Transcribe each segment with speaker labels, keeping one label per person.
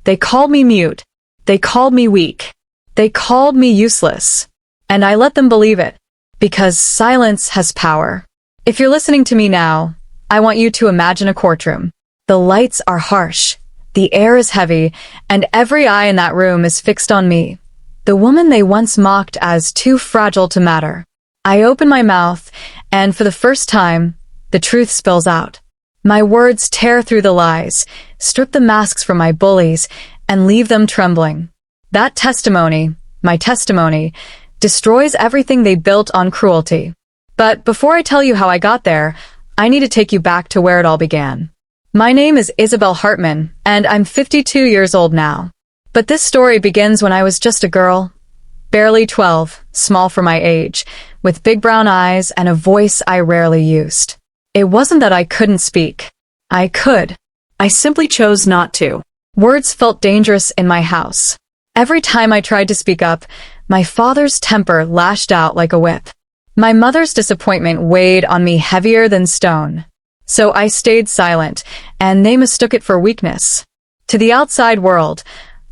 Speaker 1: They called me mute. They called me weak. They called me useless. And I let them believe it, because silence has power. If you're listening to me now, I want you to imagine a courtroom. The lights are harsh, the air is heavy, and every eye in that room is fixed on me, the woman they once mocked as too fragile to matter. I open my mouth, and for the first time, the truth spills out. My words tear through the lies, strip the masks from my bullies, and leave them trembling. That testimony, my testimony, destroys everything they built on cruelty. But before I tell you how I got there, I need to take you back to where it all began. My name is Isabelle Hartman, and I'm 52 years old now. But this story begins when I was just a girl, barely 12, small for my age, with big brown eyes and a voice I rarely used. It wasn't that I couldn't speak. I could. I simply chose not to. Words felt dangerous in my house. Every time I tried to speak up, my father's temper lashed out like a whip. My mother's disappointment weighed on me heavier than stone. So I stayed silent, and they mistook it for weakness. To the outside world,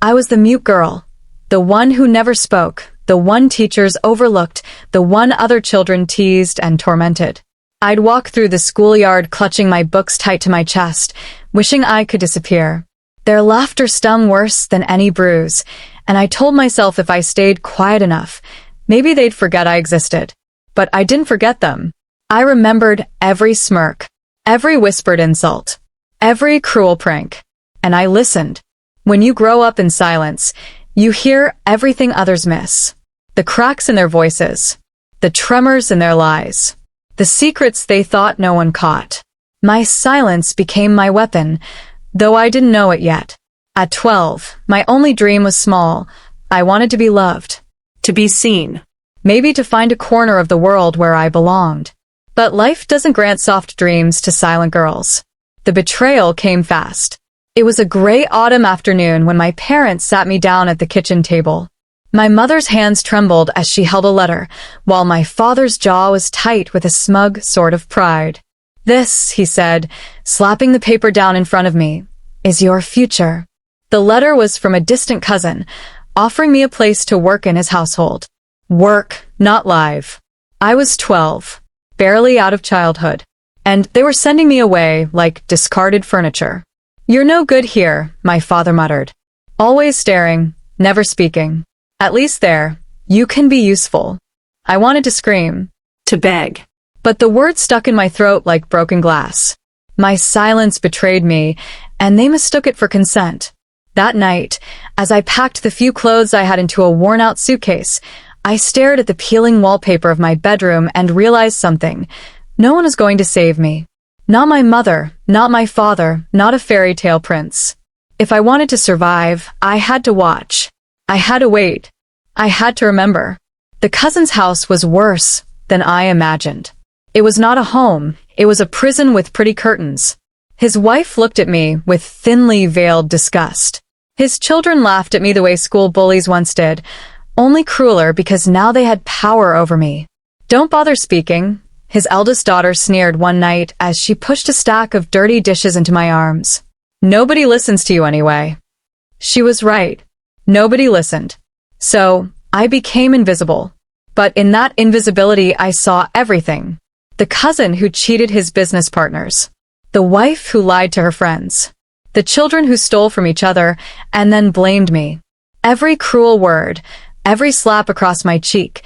Speaker 1: I was the mute girl, the one who never spoke, the one teachers overlooked, the one other children teased and tormented. I'd walk through the schoolyard clutching my books tight to my chest, wishing I could disappear. Their laughter stung worse than any bruise, and I told myself if I stayed quiet enough, maybe they'd forget I existed. But I didn't forget them. I remembered every smirk, every whispered insult, every cruel prank. And I listened. When you grow up in silence, you hear everything others miss. The cracks in their voices, the tremors in their lies, the secrets they thought no one caught. My silence became my weapon, though I didn't know it yet. At 12, my only dream was small. I wanted to be loved, to be seen, maybe to find a corner of the world where I belonged. But life doesn't grant soft dreams to silent girls. The betrayal came fast. It was a gray autumn afternoon when my parents sat me down at the kitchen table. My mother's hands trembled as she held a letter, while my father's jaw was tight with a smug sort of pride. "This," he said, slapping the paper down in front of me, "is your future." The letter was from a distant cousin, offering me a place to work in his household. Work, not live. I was 12, barely out of childhood, and they were sending me away like discarded furniture. "You're no good here," my father muttered. "Always staring, never speaking. At least there, you can be useful." I wanted to scream, to beg, but the words stuck in my throat like broken glass. My silence betrayed me, and they mistook it for consent. That night, as I packed the few clothes I had into a worn-out suitcase, I stared at the peeling wallpaper of my bedroom and realized something. No one was going to save me. Not my mother, not my father, not a fairy tale prince. If I wanted to survive, I had to watch. I had to wait. I had to remember. The cousin's house was worse than I imagined. It was not a home, it was a prison with pretty curtains. His wife looked at me with thinly veiled disgust. His children laughed at me the way school bullies once did, only crueler because now they had power over me. "Don't bother speaking," his eldest daughter sneered one night as she pushed a stack of dirty dishes into my arms. "Nobody listens to you anyway." She was right. Nobody listened. So, I became invisible. But in that invisibility I saw everything. The cousin who cheated his business partners. The wife who lied to her friends. The children who stole from each other and then blamed me. Every cruel word, every slap across my cheek,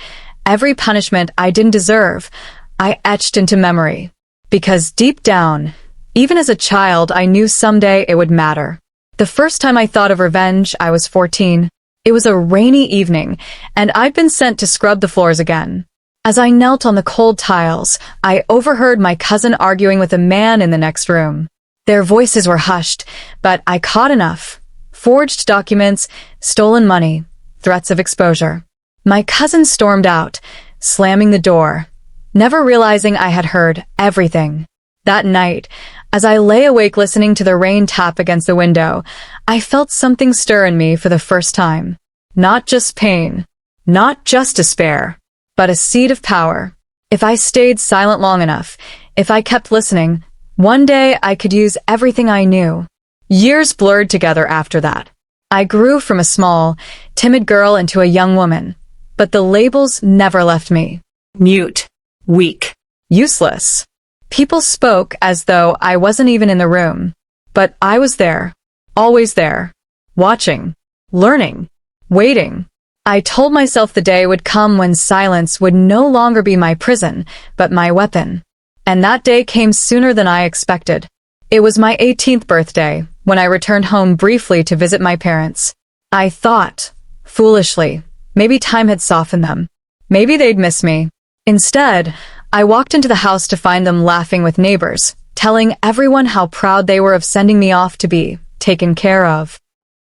Speaker 1: every punishment I didn't deserve, I etched into memory. Because deep down, even as a child, I knew someday it would matter. The first time I thought of revenge, I was 14. It was a rainy evening, and I'd been sent to scrub the floors again. As I knelt on the cold tiles, I overheard my cousin arguing with a man in the next room. Their voices were hushed, but I caught enough. Forged documents, stolen money, threats of exposure. My cousin stormed out, slamming the door, never realizing I had heard everything. That night, as I lay awake listening to the rain tap against the window, I felt something stir in me for the first time. Not just pain, not just despair, but a seed of power. If I stayed silent long enough, if I kept listening, one day I could use everything I knew. Years blurred together after that. I grew from a small, timid girl into a young woman, but the labels never left me. Mute, weak, useless. People spoke as though I wasn't even in the room, but I was there, always there, watching, learning, waiting. I told myself the day would come when silence would no longer be my prison, but my weapon. And that day came sooner than I expected. It was my 18th birthday, when I returned home briefly to visit my parents. I thought, foolishly, maybe time had softened them. Maybe they'd miss me. Instead, I walked into the house to find them laughing with neighbors, telling everyone how proud they were of sending me off to be taken care of.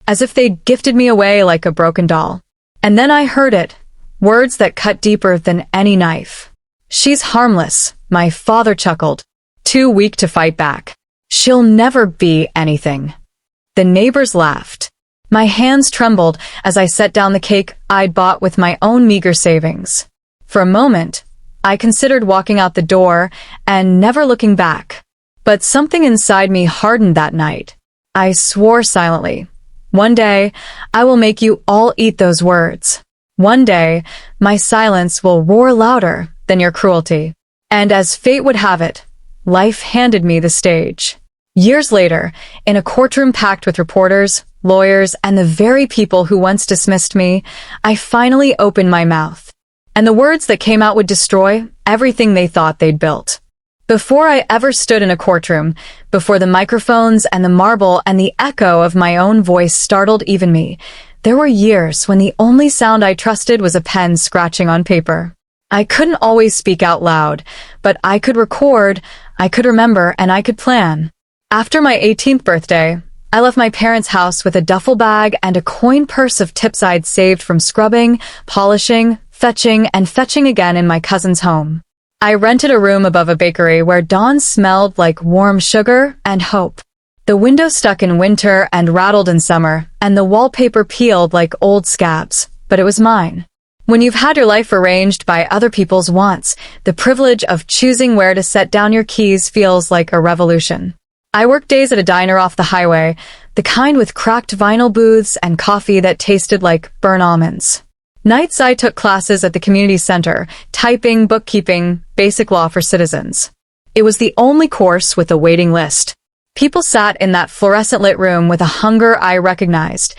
Speaker 1: As if they'd gifted me away like a broken doll. And then I heard it, words that cut deeper than any knife. She's harmless, my father chuckled, too weak to fight back. She'll never be anything. The neighbors laughed. My hands trembled as I set down the cake I'd bought with my own meager savings. For a moment, I considered walking out the door and never looking back. But something inside me hardened that night. I swore silently. One day, I will make you all eat those words. One day, my silence will roar louder than your cruelty. And as fate would have it, life handed me the stage. Years later, in a courtroom packed with reporters, lawyers, and the very people who once dismissed me, I finally opened my mouth. And the words that came out would destroy everything they thought they'd built. Before I ever stood in a courtroom, before the microphones and the marble and the echo of my own voice startled even me, there were years when the only sound I trusted was a pen scratching on paper. I couldn't always speak out loud, but I could record, I could remember, and I could plan. After my 18th birthday, I left my parents' house with a duffel bag and a coin purse of tips I'd saved from scrubbing, polishing, fetching, and fetching again in my cousin's home. I rented a room above a bakery where dawn smelled like warm sugar and hope. The window stuck in winter and rattled in summer, and the wallpaper peeled like old scabs, but it was mine. When you've had your life arranged by other people's wants, the privilege of choosing where to set down your keys feels like a revolution. I worked days at a diner off the highway, the kind with cracked vinyl booths and coffee that tasted like burnt almonds. Nights I took classes at the community center, typing, bookkeeping, basic law for citizens. It was the only course with a waiting list. People sat in that fluorescent-lit room with a hunger I recognized,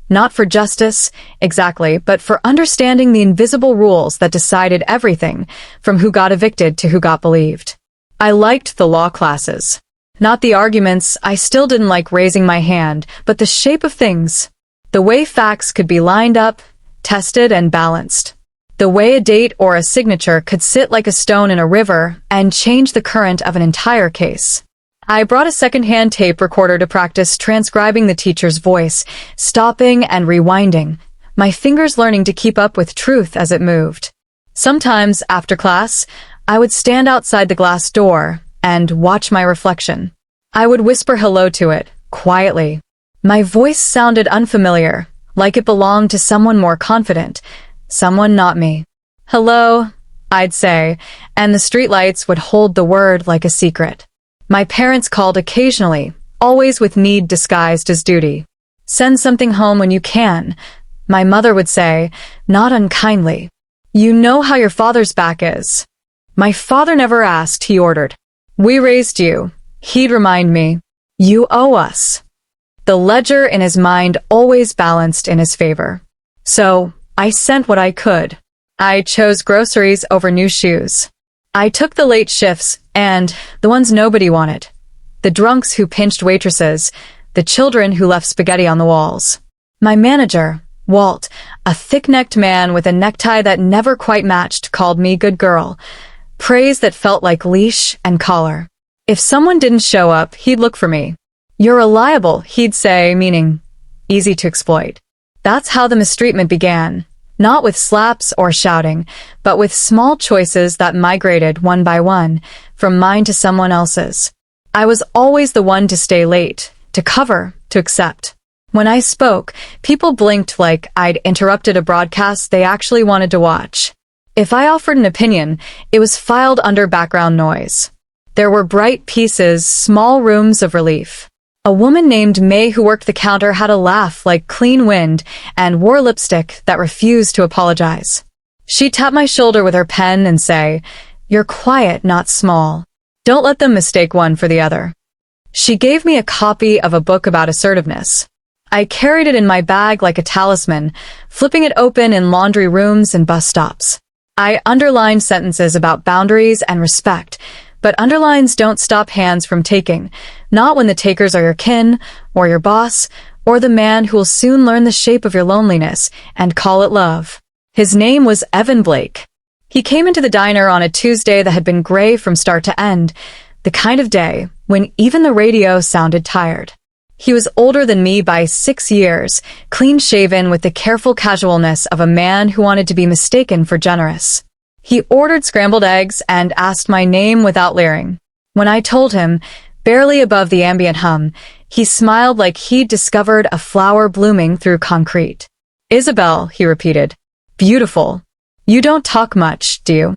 Speaker 1: not for justice, exactly, but for understanding the invisible rules that decided everything, from who got evicted to who got believed. I liked the law classes. Not the arguments, I still didn't like raising my hand, but the shape of things. The way facts could be lined up, tested, and balanced. The way a date or a signature could sit like a stone in a river and change the current of an entire case. I brought a second-hand tape recorder to practice transcribing the teacher's voice, stopping and rewinding, my fingers learning to keep up with truth as it moved. Sometimes, after class, I would stand outside the glass door and watch my reflection. I would whisper hello to it, quietly. My voice sounded unfamiliar, like it belonged to someone more confident, someone not me. Hello, I'd say, and the streetlights would hold the word like a secret. My parents called occasionally, always with need disguised as duty. Send something home when you can, my mother would say, not unkindly. You know how your father's back is. My father never asked, he ordered. We raised you, he'd remind me. You owe us. The ledger in his mind always balanced in his favor. So, I sent what I could. I chose groceries over new shoes. I took the late shifts and the ones nobody wanted. The drunks who pinched waitresses, the children who left spaghetti on the walls. My manager, Walt, a thick-necked man with a necktie that never quite matched, called me good girl. Praise that felt like leash and collar. If someone didn't show up, he'd look for me. You're reliable, he'd say, meaning easy to exploit. That's how the mistreatment began. Not with slaps or shouting, but with small choices that migrated one by one, from mine to someone else's. I was always the one to stay late, to cover, to accept. When I spoke, people blinked like I'd interrupted a broadcast they actually wanted to watch. If I offered an opinion, it was filed under background noise. There were bright pieces, small rooms of relief. A woman named May who worked the counter had a laugh like clean wind and wore lipstick that refused to apologize. She'd tap my shoulder with her pen and say, "You're quiet, not small. Don't let them mistake one for the other." She gave me a copy of a book about assertiveness. I carried it in my bag like a talisman, flipping it open in laundry rooms and bus stops. I underlined sentences about boundaries and respect, but underlines don't stop hands from taking, not when the takers are your kin, or your boss, or the man who will soon learn the shape of your loneliness and call it love. His name was Evan Blake. He came into the diner on a Tuesday that had been gray from start to end, the kind of day when even the radio sounded tired. He was older than me by 6 years, clean-shaven with the careful casualness of a man who wanted to be mistaken for generous. He ordered scrambled eggs and asked my name without leering. When I told him, barely above the ambient hum, he smiled like he'd discovered a flower blooming through concrete. "Isabelle," he repeated. "Beautiful. You don't talk much, do you?"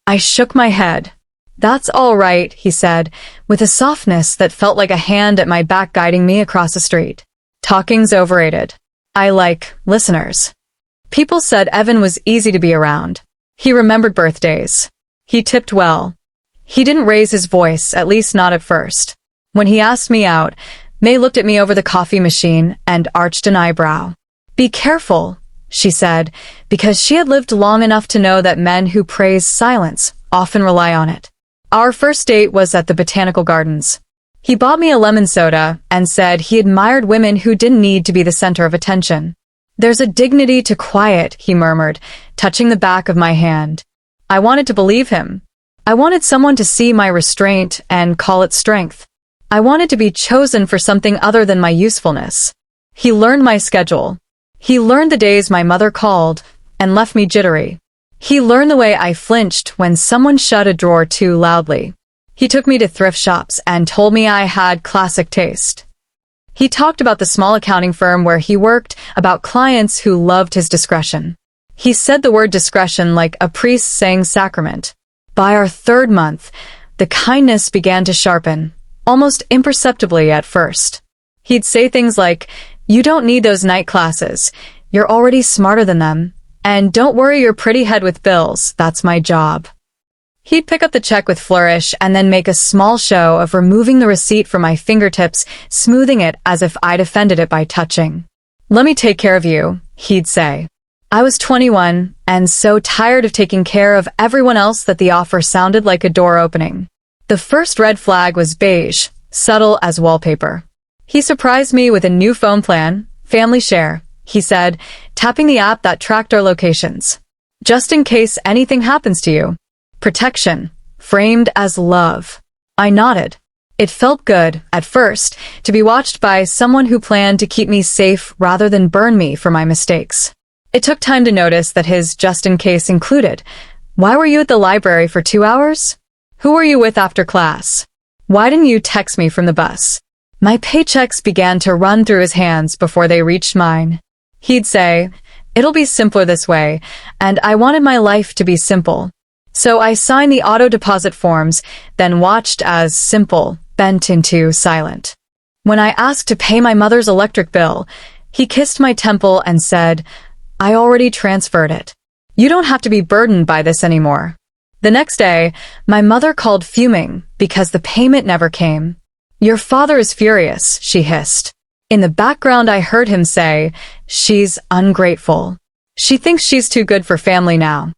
Speaker 1: I shook my head. "That's all right," he said, with a softness that felt like a hand at my back guiding me across the street. "Talking's overrated. I like listeners." People said Evan was easy to be around. He remembered birthdays. He tipped well. He didn't raise his voice, at least not at first. When he asked me out, May looked at me over the coffee machine and arched an eyebrow. "Be careful," she said, because she had lived long enough to know that men who praise silence often rely on it. Our first date was at the Botanical Gardens. He bought me a lemon soda and said he admired women who didn't need to be the center of attention. "There's a dignity to quiet," he murmured, touching the back of my hand. I wanted to believe him. I wanted someone to see my restraint and call it strength. I wanted to be chosen for something other than my usefulness. He learned my schedule. He learned the days my mother called and left me jittery. He learned the way I flinched when someone shut a drawer too loudly. He took me to thrift shops and told me I had classic taste. He talked about the small accounting firm where he worked, about clients who loved his discretion. He said the word discretion like a priest saying sacrament. By our third month, the kindness began to sharpen, almost imperceptibly at first. He'd say things like, "You don't need those night classes. You're already smarter than them. And don't worry your pretty head with bills, that's my job." He'd pick up the check with flourish and then make a small show of removing the receipt from my fingertips, smoothing it as if I'd offended it by touching. "Let me take care of you," he'd say. I was 21 and so tired of taking care of everyone else that the offer sounded like a door opening. The first red flag was beige, subtle as wallpaper. He surprised me with a new phone plan, family share, he said, tapping the app that tracked our locations. "Just in case anything happens to you. Protection, framed as love." I nodded. It felt good, at first, to be watched by someone who planned to keep me safe rather than burn me for my mistakes. It took time to notice that his just-in-case included, "Why were you at the library for 2 hours? Who were you with after class? Why didn't you text me from the bus?" My paychecks began to run through his hands before they reached mine. He'd say, "It'll be simpler this way," and I wanted my life to be simple. So I signed the auto deposit forms, then watched as simple bent into silent. When I asked to pay my mother's electric bill, he kissed my temple and said, "I already transferred it. You don't have to be burdened by this anymore." The next day, my mother called fuming because the payment never came. "Your father is furious," she hissed. In the background I heard him say, "She's ungrateful. She thinks she's too good for family now."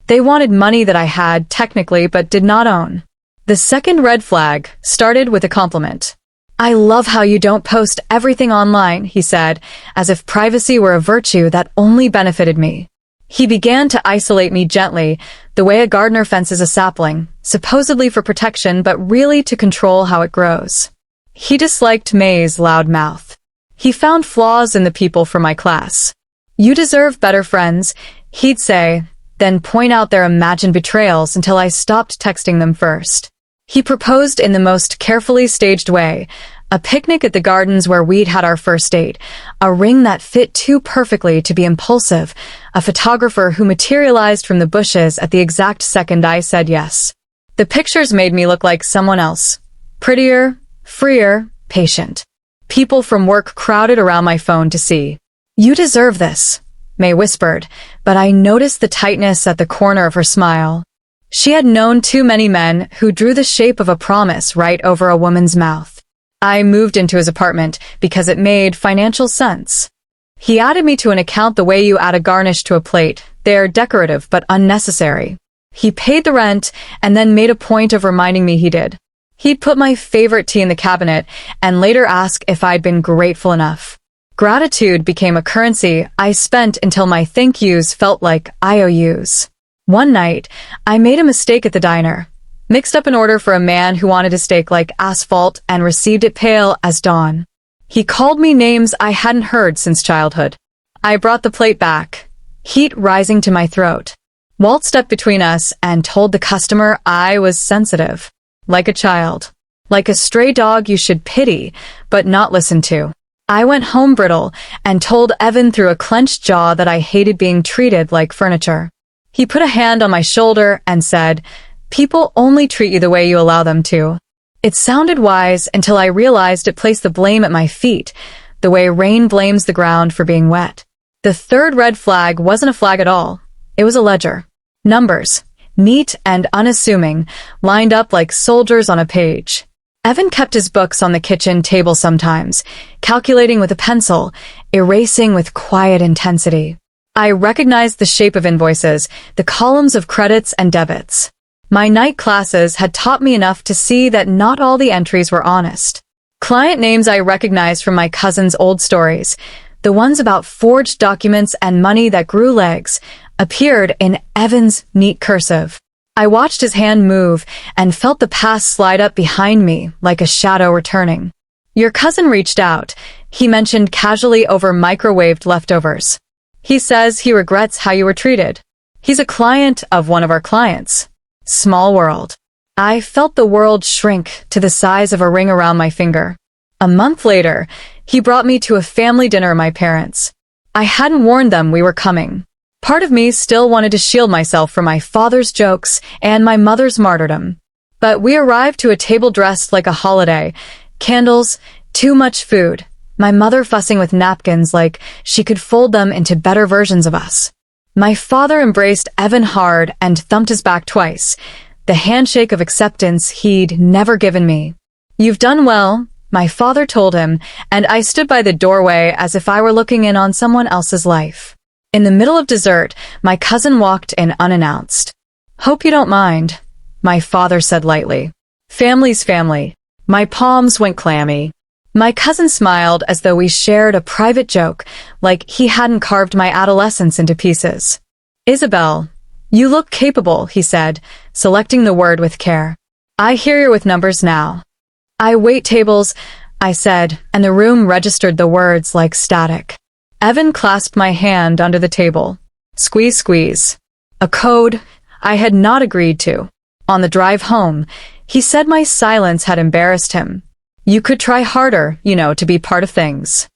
Speaker 1: They wanted money that I had, technically, but did not own. The second red flag started with a compliment. "I love how you don't post everything online," he said, as if privacy were a virtue that only benefited me. He began to isolate me gently, the way a gardener fences a sapling, supposedly for protection but really to control how it grows. He disliked May's loud mouth. He found flaws in the people from my class. "You deserve better friends," he'd say, then point out their imagined betrayals until I stopped texting them first. He proposed in the most carefully staged way, a picnic at the gardens where we'd had our first date, a ring that fit too perfectly to be impulsive, a photographer who materialized from the bushes at the exact second I said yes. The pictures made me look like someone else. Prettier, freer, patient. People from work crowded around my phone to see. "You deserve this," May whispered, but I noticed the tightness at the corner of her smile. She had known too many men who drew the shape of a promise right over a woman's mouth. I moved into his apartment because it made financial sense. He added me to an account the way you add a garnish to a plate. They're decorative but unnecessary. He paid the rent and then made a point of reminding me he did. He'd put my favorite tea in the cabinet and later ask if I'd been grateful enough. Gratitude became a currency I spent until my thank yous felt like IOUs. One night, I made a mistake at the diner. Mixed up an order for a man who wanted a steak like asphalt and received it pale as dawn. He called me names I hadn't heard since childhood. I brought the plate back, heat rising to my throat. Walt stepped between us and told the customer I was sensitive. Like a child. Like a stray dog you should pity, but not listen to. I went home brittle and told Evan through a clenched jaw that I hated being treated like furniture. He put a hand on my shoulder and said, "People only treat you the way you allow them to." It sounded wise until I realized it placed the blame at my feet, the way rain blames the ground for being wet. The third red flag wasn't a flag at all. It was a ledger. Numbers, neat and unassuming, lined up like soldiers on a page. Evan kept his books on the kitchen table sometimes, calculating with a pencil, erasing with quiet intensity. I recognized the shape of invoices, the columns of credits and debits. My night classes had taught me enough to see that not all the entries were honest. Client names I recognized from my cousin's old stories, the ones about forged documents and money that grew legs, appeared in Evan's neat cursive. I watched his hand move and felt the past slide up behind me like a shadow returning. "Your cousin reached out," he mentioned casually over microwaved leftovers. "He says he regrets how you were treated. He's a client of one of our clients." Small world. I felt the world shrink to the size of a ring around my finger. A month later, he brought me to a family dinner of my parents. I hadn't warned them we were coming. Part of me still wanted to shield myself from my father's jokes and my mother's martyrdom. But we arrived to a table dressed like a holiday. Candles, too much food. My mother fussing with napkins like she could fold them into better versions of us. My father embraced Evan hard and thumped his back twice, the handshake of acceptance he'd never given me. "You've done well," my father told him, and I stood by the doorway as if I were looking in on someone else's life. In the middle of dessert, my cousin walked in unannounced. "Hope you don't mind," my father said lightly. "Family's family." My palms went clammy. My cousin smiled as though we shared a private joke, like he hadn't carved my adolescence into pieces. "Isabelle, you look capable," he said, selecting the word with care. "I hear you're with numbers now." "I wait tables," I said, and the room registered the words like static. Evan clasped my hand under the table. Squeeze, squeeze. A code I had not agreed to. On the drive home, he said my silence had embarrassed him. "You could try harder, to be part of things."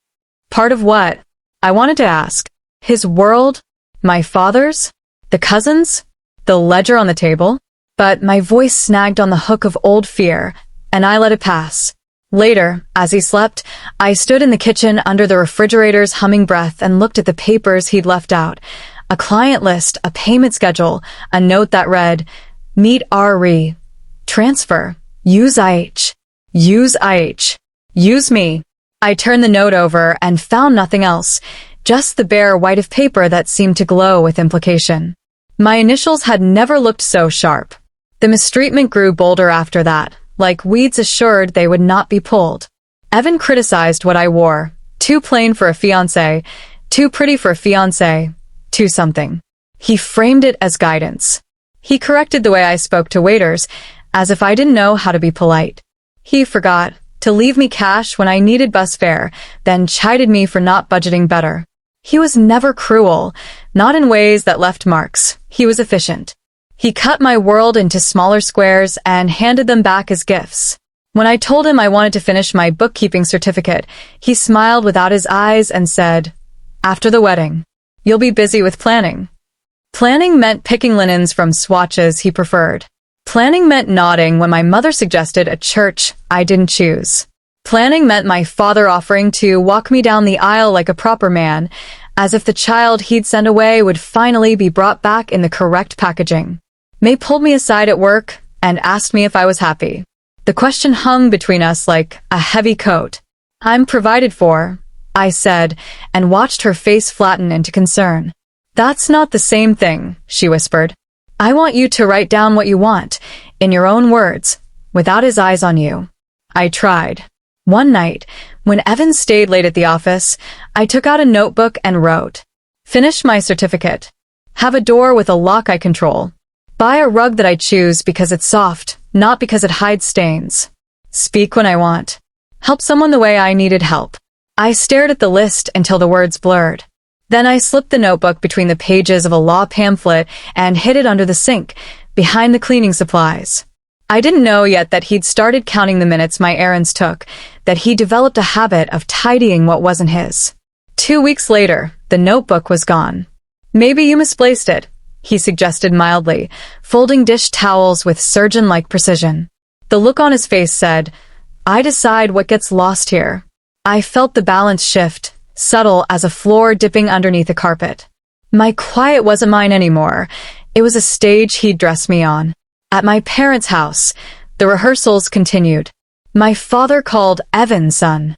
Speaker 1: Part of what? I wanted to ask. His world? My father's? The cousins? The ledger on the table? But my voice snagged on the hook of old fear, and I let it pass. Later, as he slept, I stood in the kitchen under the refrigerator's humming breath and looked at the papers he'd left out. A client list, a payment schedule, a note that read, "Meet RE. Transfer. Use IH. Use IH. Use me." I turned the note over and found nothing else, just the bare white of paper that seemed to glow with implication. My initials had never looked so sharp. The mistreatment grew bolder after that, like weeds assured they would not be pulled. Evan criticized what I wore. Too plain for a fiancé, too pretty for a fiancé, too something. He framed it as guidance. He corrected the way I spoke to waiters, as if I didn't know how to be polite. He forgot to leave me cash when I needed bus fare, then chided me for not budgeting better. He was never cruel, not in ways that left marks. He was efficient. He cut my world into smaller squares and handed them back as gifts. When I told him I wanted to finish my bookkeeping certificate, he smiled without his eyes and said, "After the wedding, you'll be busy with planning." Planning meant picking linens from swatches he preferred. Planning meant nodding when my mother suggested a church I didn't choose. Planning meant my father offering to walk me down the aisle like a proper man, as if the child he'd sent away would finally be brought back in the correct packaging. May pulled me aside at work and asked me if I was happy. The question hung between us like a heavy coat. "I'm provided for," I said, and watched her face flatten into concern. "That's not the same thing," she whispered. "I want you to write down what you want, in your own words, without his eyes on you." I tried. One night, when Evan stayed late at the office, I took out a notebook and wrote, "Finish my certificate. Have a door with a lock I control. Buy a rug that I choose because it's soft, not because it hides stains. Speak when I want. Help someone the way I needed help." I stared at the list until the words blurred. Then I slipped the notebook between the pages of a law pamphlet and hid it under the sink, behind the cleaning supplies. I didn't know yet that he'd started counting the minutes my errands took, that he developed a habit of tidying what wasn't his. 2 weeks later, the notebook was gone. "Maybe you misplaced it," he suggested mildly, folding dish towels with surgeon-like precision. The look on his face said, "I decide what gets lost here." I felt the balance shift, subtle as a floor dipping underneath a carpet. My quiet wasn't mine anymore. It was a stage he'd dressed me on. At my parents' house, the rehearsals continued. My father called Evan son.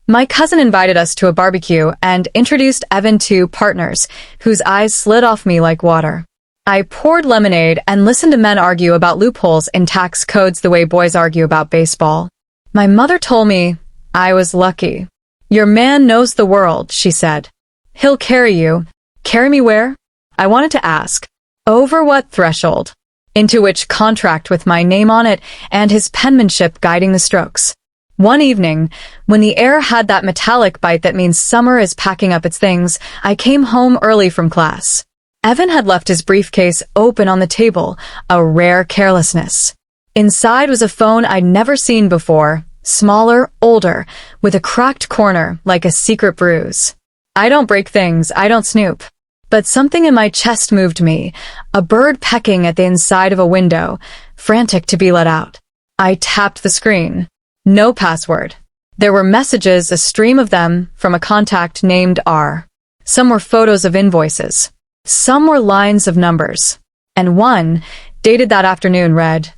Speaker 1: My cousin invited us to a barbecue and introduced Evan to partners, whose eyes slid off me like water. I poured lemonade and listened to men argue about loopholes in tax codes the way boys argue about baseball. My mother told me I was lucky. "Your man knows the world," she said. "He'll carry you." Carry me where? I wanted to ask. Over what threshold? Into which contract with my name on it and his penmanship guiding the strokes? One evening, when the air had that metallic bite that means summer is packing up its things, I came home early from class. Evan had left his briefcase open on the table, a rare carelessness. Inside was a phone I'd never seen before, smaller, older, with a cracked corner like a secret bruise. I don't break things, I don't snoop. But something in my chest moved me, a bird pecking at the inside of a window, frantic to be let out. I tapped the screen. No password. There were messages, a stream of them, from a contact named R. Some were photos of invoices. Some were lines of numbers. And one, dated that afternoon, read,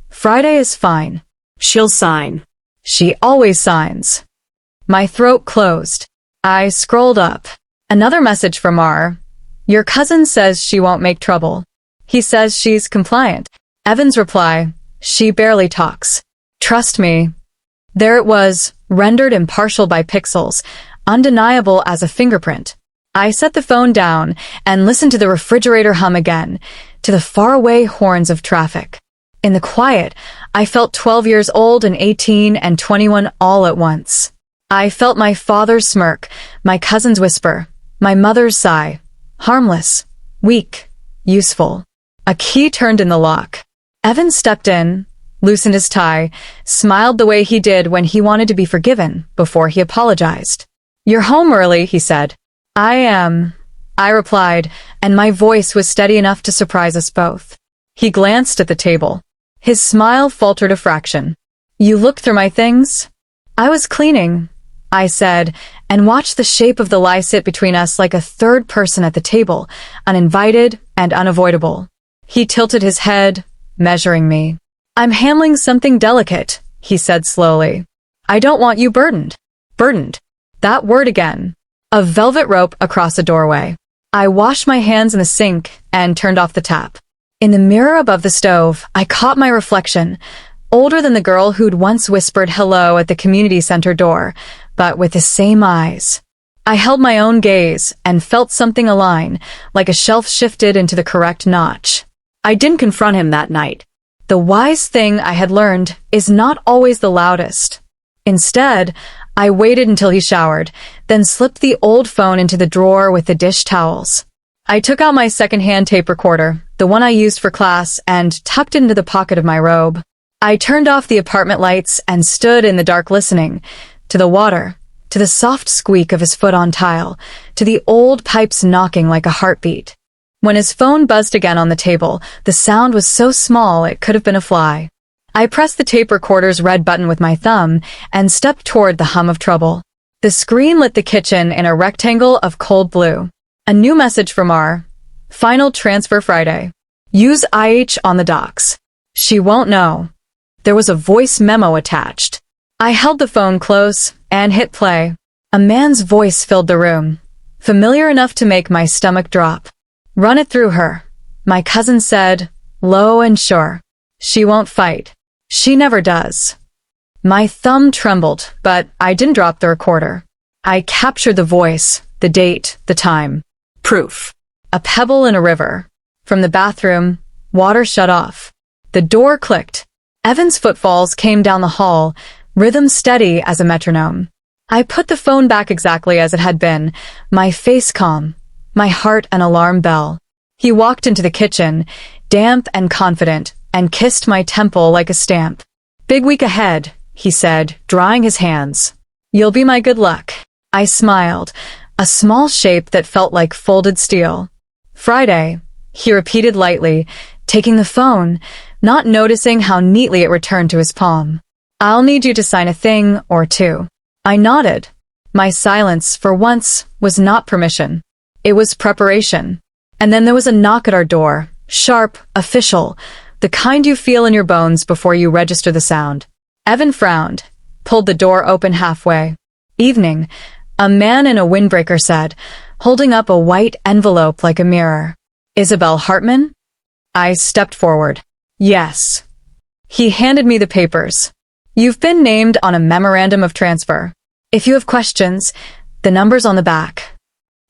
Speaker 1: "Friday is fine. She'll sign. She always signs." My throat closed. I scrolled up. Another message from R. "Your cousin says she won't make trouble. He says she's compliant." Evan's reply, "She barely talks. Trust me." There it was, rendered impartial by pixels, undeniable as a fingerprint. I set the phone down and listened to the refrigerator hum again, to the faraway horns of traffic. In the quiet, I felt 12 years old and 18 and 21 all at once. I felt my father's smirk, my cousin's whisper, my mother's sigh. Harmless, weak, useful. A key turned in the lock. Evan stepped in, loosened his tie, smiled the way he did when he wanted to be forgiven before he apologized. "You're home early," he said. "I am," I replied, and my voice was steady enough to surprise us both. He glanced at the table. His smile faltered a fraction. "You looked through my things?" "I was cleaning," I said, and watched the shape of the lie sit between us like a third person at the table, uninvited and unavoidable. He tilted his head, measuring me. "I'm handling something delicate," he said slowly. "I don't want you burdened." Burdened. That word again. A velvet rope across a doorway. I washed my hands in the sink and turned off the tap. In the mirror above the stove, I caught my reflection, older than the girl who'd once whispered hello at the community center door, but with the same eyes. I held my own gaze and felt something align, like a shelf shifted into the correct notch. I didn't confront him that night. The wise thing I had learned is not always the loudest. Instead, I waited until he showered, then slipped the old phone into the drawer with the dish towels. I took out my secondhand tape recorder, the one I used for class, and tucked it into the pocket of my robe. I turned off the apartment lights and stood in the dark listening, to the water, to the soft squeak of his foot on tile, to the old pipes knocking like a heartbeat. When his phone buzzed again on the table, the sound was so small it could have been a fly. I pressed the tape recorder's red button with my thumb and stepped toward the hum of trouble. The screen lit the kitchen in a rectangle of cold blue. A new message from R. Final transfer Friday. Use IH on the docs. She won't know. There was a voice memo attached. I held the phone close and hit play. A man's voice filled the room, familiar enough to make my stomach drop. Run it through her, my cousin said, low and sure. She won't fight. She never does. My thumb trembled, but I didn't drop the recorder. I captured the voice, the date, the time. Proof. A pebble in a river. From the bathroom, water shut off. The door clicked. Evan's footfalls came down the hall, rhythm steady as a metronome. I put the phone back exactly as it had been, my face calm, my heart an alarm bell. He walked into the kitchen, damp and confident, and kissed my temple like a stamp. Big week ahead, he said, drying his hands. You'll be my good luck. I smiled, a small shape that felt like folded steel. Friday, he repeated lightly, taking the phone, not noticing how neatly it returned to his palm. I'll need you to sign a thing or two. I nodded. My silence, for once, was not permission. It was preparation. And then there was a knock at our door, sharp, official, the kind you feel in your bones before you register the sound. Evan frowned, pulled the door open halfway. Evening, a man in a windbreaker said, holding up a white envelope like a mirror. Isabelle Hartman? I stepped forward. Yes. He handed me the papers. You've been named on a memorandum of transfer. If you have questions, the number's on the back.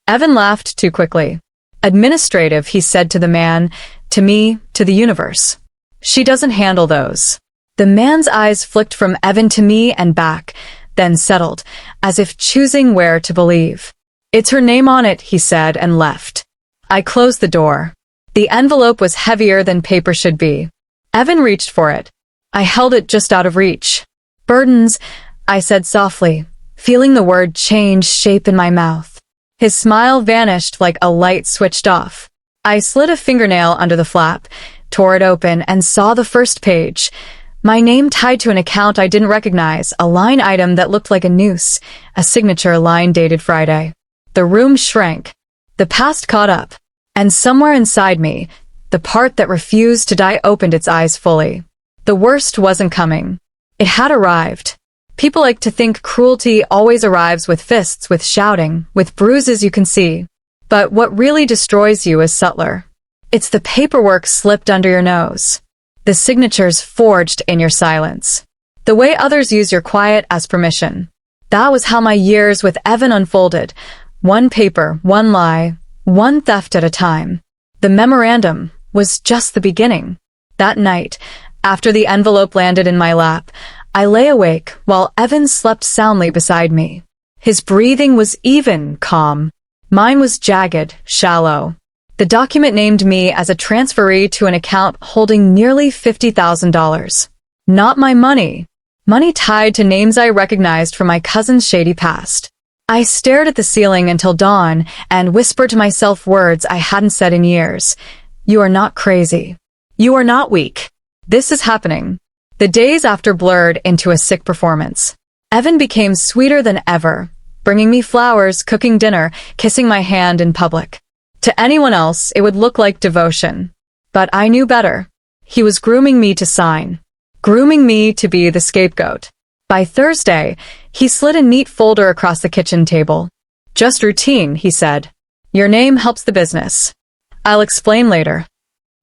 Speaker 1: Evan laughed too quickly. Administrative, he said to the man, to me, to the universe. She doesn't handle those. The man's eyes flicked from Evan to me and back, then settled, as if choosing where to believe. It's her name on it, he said, and left. I closed the door. The envelope was heavier than paper should be. Evan reached for it. I held it just out of reach. Burdens, I said softly, feeling the word change shape in my mouth. His smile vanished like a light switched off. I slid a fingernail under the flap, tore it open, and saw the first page. My name tied to an account I didn't recognize, a line item that looked like a noose, a signature line dated Friday. The room shrank. The past caught up. And somewhere inside me, the part that refused to die opened its eyes fully. The worst wasn't coming. It had arrived. People like to think cruelty always arrives with fists, with shouting, with bruises you can see. But what really destroys you is subtler. It's the paperwork slipped under your nose. The signatures forged in your silence. The way others use your quiet as permission. That was how my years with Evan unfolded. One paper, one lie, one theft at a time. The memorandum was just the beginning. That night, after the envelope landed in my lap, I lay awake while Evan slept soundly beside me. His breathing was even, calm. Mine was jagged, shallow. The document named me as a transferee to an account holding nearly $50,000. Not my money. Money tied to names I recognized from my cousin's shady past. I stared at the ceiling until dawn and whispered to myself words I hadn't said in years. You are not crazy. You are not weak. This is happening. The days after blurred into a sick performance. Evan became sweeter than ever, bringing me flowers, cooking dinner, kissing my hand in public. To anyone else, it would look like devotion. But I knew better. He was grooming me to sign. Grooming me to be the scapegoat. By Thursday, he slid a neat folder across the kitchen table. Just routine, he said. Your name helps the business. I'll explain later.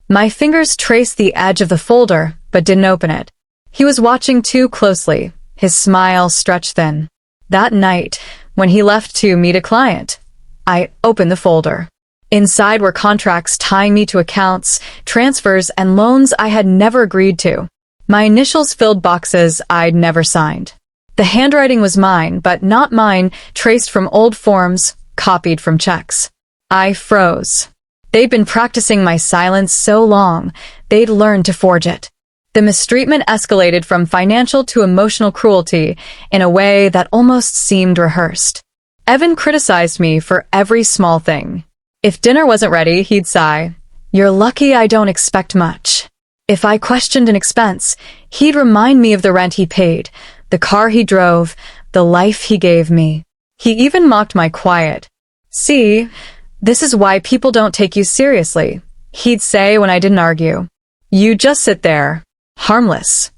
Speaker 1: My fingers traced the edge of the folder, but didn't open it. He was watching too closely, his smile stretched thin. That night, when he left to meet a client, I opened the folder. Inside were contracts tying me to accounts, transfers, and loans I had never agreed to. My initials filled boxes I'd never signed. The handwriting was mine, but not mine, traced from old forms, copied from checks. I froze. They'd been practicing my silence so long, they'd learned to forge it. The mistreatment escalated from financial to emotional cruelty in a way that almost seemed rehearsed. Evan criticized me for every small thing. If dinner wasn't ready, he'd sigh, "You're lucky I don't expect much." If I questioned an expense, he'd remind me of the rent he paid, the car he drove, the life he gave me. He even mocked my quiet. "See, this is why people don't take you seriously," he'd say when I didn't argue. "You just sit there, harmless."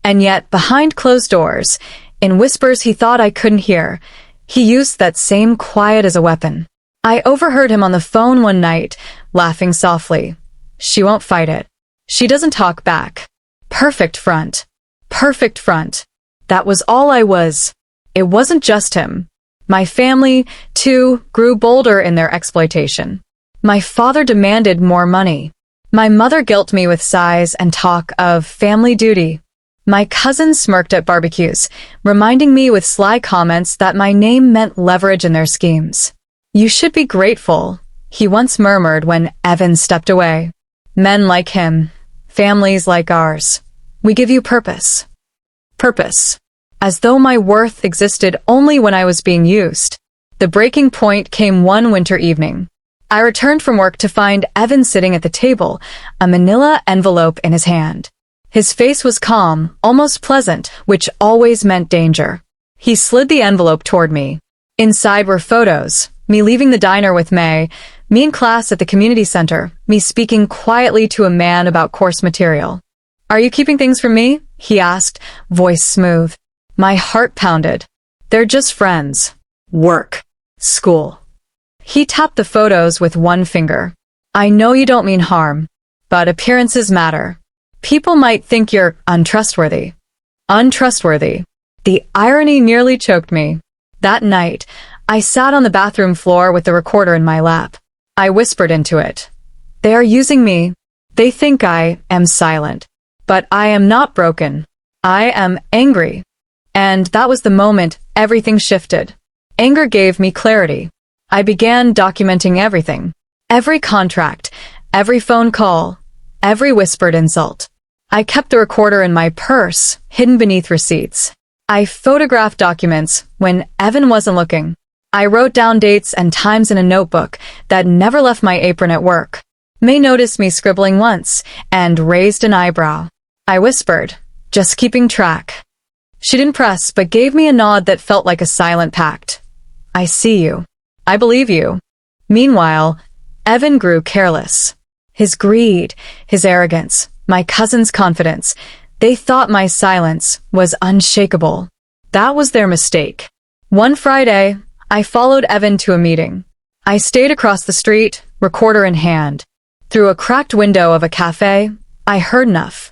Speaker 1: And yet, behind closed doors, in whispers he thought I couldn't hear, he used that same quiet as a weapon. I overheard him on the phone one night, laughing softly. "She won't fight it. She doesn't talk back. Perfect front. Perfect front." That was all I was. It wasn't just him. My family, too, grew bolder in their exploitation. My father demanded more money. My mother guilt me with sighs and talk of family duty. My cousin smirked at barbecues, reminding me with sly comments that my name meant leverage in their schemes. "You should be grateful," he once murmured when Evan stepped away. "Men like him, families like ours, we give you purpose." Purpose. As though my worth existed only when I was being used. The breaking point came one winter evening. I returned from work to find Evan sitting at the table, a manila envelope in his hand. His face was calm, almost pleasant, which always meant danger. He slid the envelope toward me. Inside were photos, me leaving the diner with May, me in class at the community center, me speaking quietly to a man about course material. "Are you keeping things from me?" he asked, voice smooth. My heart pounded. "They're just friends. Work. School." He tapped the photos with one finger. "I know you don't mean harm, but appearances matter. People might think you're untrustworthy." Untrustworthy. The irony nearly choked me. That night, I sat on the bathroom floor with the recorder in my lap. I whispered into it. "They are using me. They think I am silent. But I am not broken. I am angry." And that was the moment everything shifted. Anger gave me clarity. I began documenting everything. Every contract, every phone call, every whispered insult. I kept the recorder in my purse, hidden beneath receipts. I photographed documents when Evan wasn't looking. I wrote down dates and times in a notebook that never left my apron at work. May noticed me scribbling once and raised an eyebrow. I whispered, "Just keeping track." She didn't press, but gave me a nod that felt like a silent pact. "I see you. I believe you." Meanwhile, Evan grew careless. His greed, his arrogance, my cousin's confidence, they thought my silence was unshakable. That was their mistake. One Friday, I followed Evan to a meeting. I stayed across the street, recorder in hand. Through a cracked window of a cafe, I heard enough.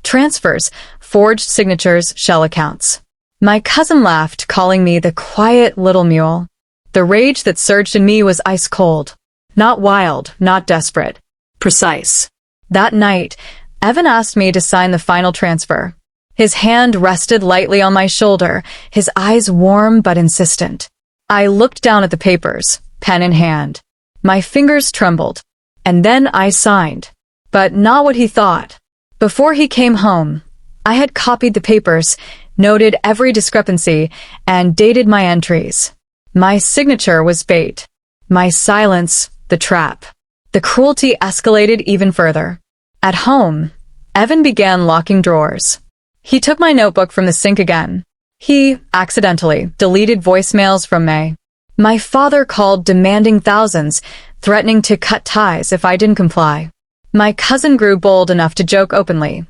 Speaker 1: Transfers, forged signatures, shell accounts. My cousin laughed, calling me the quiet little mule. The rage that surged in me was ice cold. Not wild, not desperate. Precise. That night, Evan asked me to sign the final transfer. His hand rested lightly on my shoulder, his eyes warm but insistent. I looked down at the papers, pen in hand. My fingers trembled. And then I signed. But not what he thought. Before he came home, I had copied the papers, noted every discrepancy, and dated my entries. My signature was bait. My silence, the trap. The cruelty escalated even further. At home, Evan began locking drawers. He took my notebook from the sink again. He, accidentally, deleted voicemails from May. My father called demanding thousands, threatening to cut ties if I didn't comply. My cousin grew bold enough to joke openly.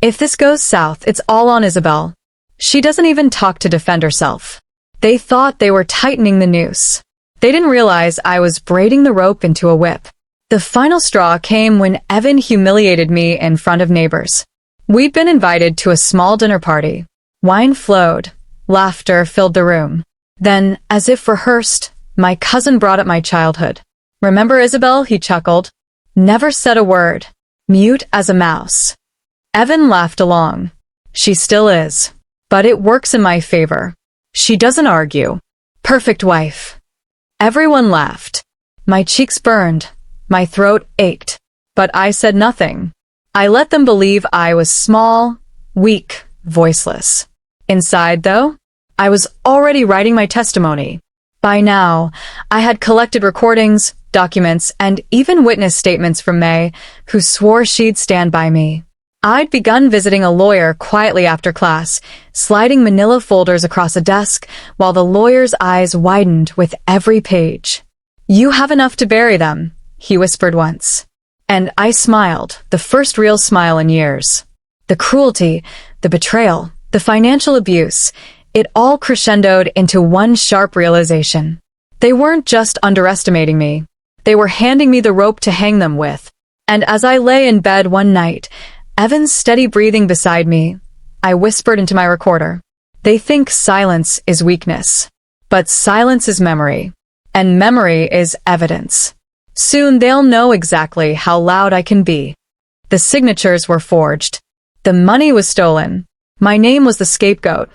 Speaker 1: "If this goes south, it's all on Isabelle. She doesn't even talk to defend herself." They thought they were tightening the noose. They didn't realize I was braiding the rope into a whip. The final straw came when Evan humiliated me in front of neighbors. We'd been invited to a small dinner party. Wine flowed. Laughter filled the room. Then, as if rehearsed, my cousin brought up my childhood. "Remember Isabelle?" he chuckled. Never said a word. Mute as a mouse. Evan laughed along. "She still is. But it works in my favor. She doesn't argue. Perfect wife." Everyone laughed. My cheeks burned. My throat ached. But I said nothing. I let them believe I was small, weak, voiceless. Inside, though, I was already writing my testimony. By now, I had collected recordings, documents, and even witness statements from May, who swore she'd stand by me. I'd begun visiting a lawyer quietly after class, sliding manila folders across a desk while the lawyer's eyes widened with every page. "You have enough to bury them," he whispered once. And I smiled, the first real smile in years. The cruelty, the betrayal, the financial abuse, it all crescendoed into one sharp realization. They weren't just underestimating me. They were handing me the rope to hang them with. And as I lay in bed one night, Evan's steady breathing beside me, I whispered into my recorder. They think silence is weakness. But silence is memory. And memory is evidence. Soon they'll know exactly how loud I can be. The signatures were forged. The money was stolen. My name was the scapegoat.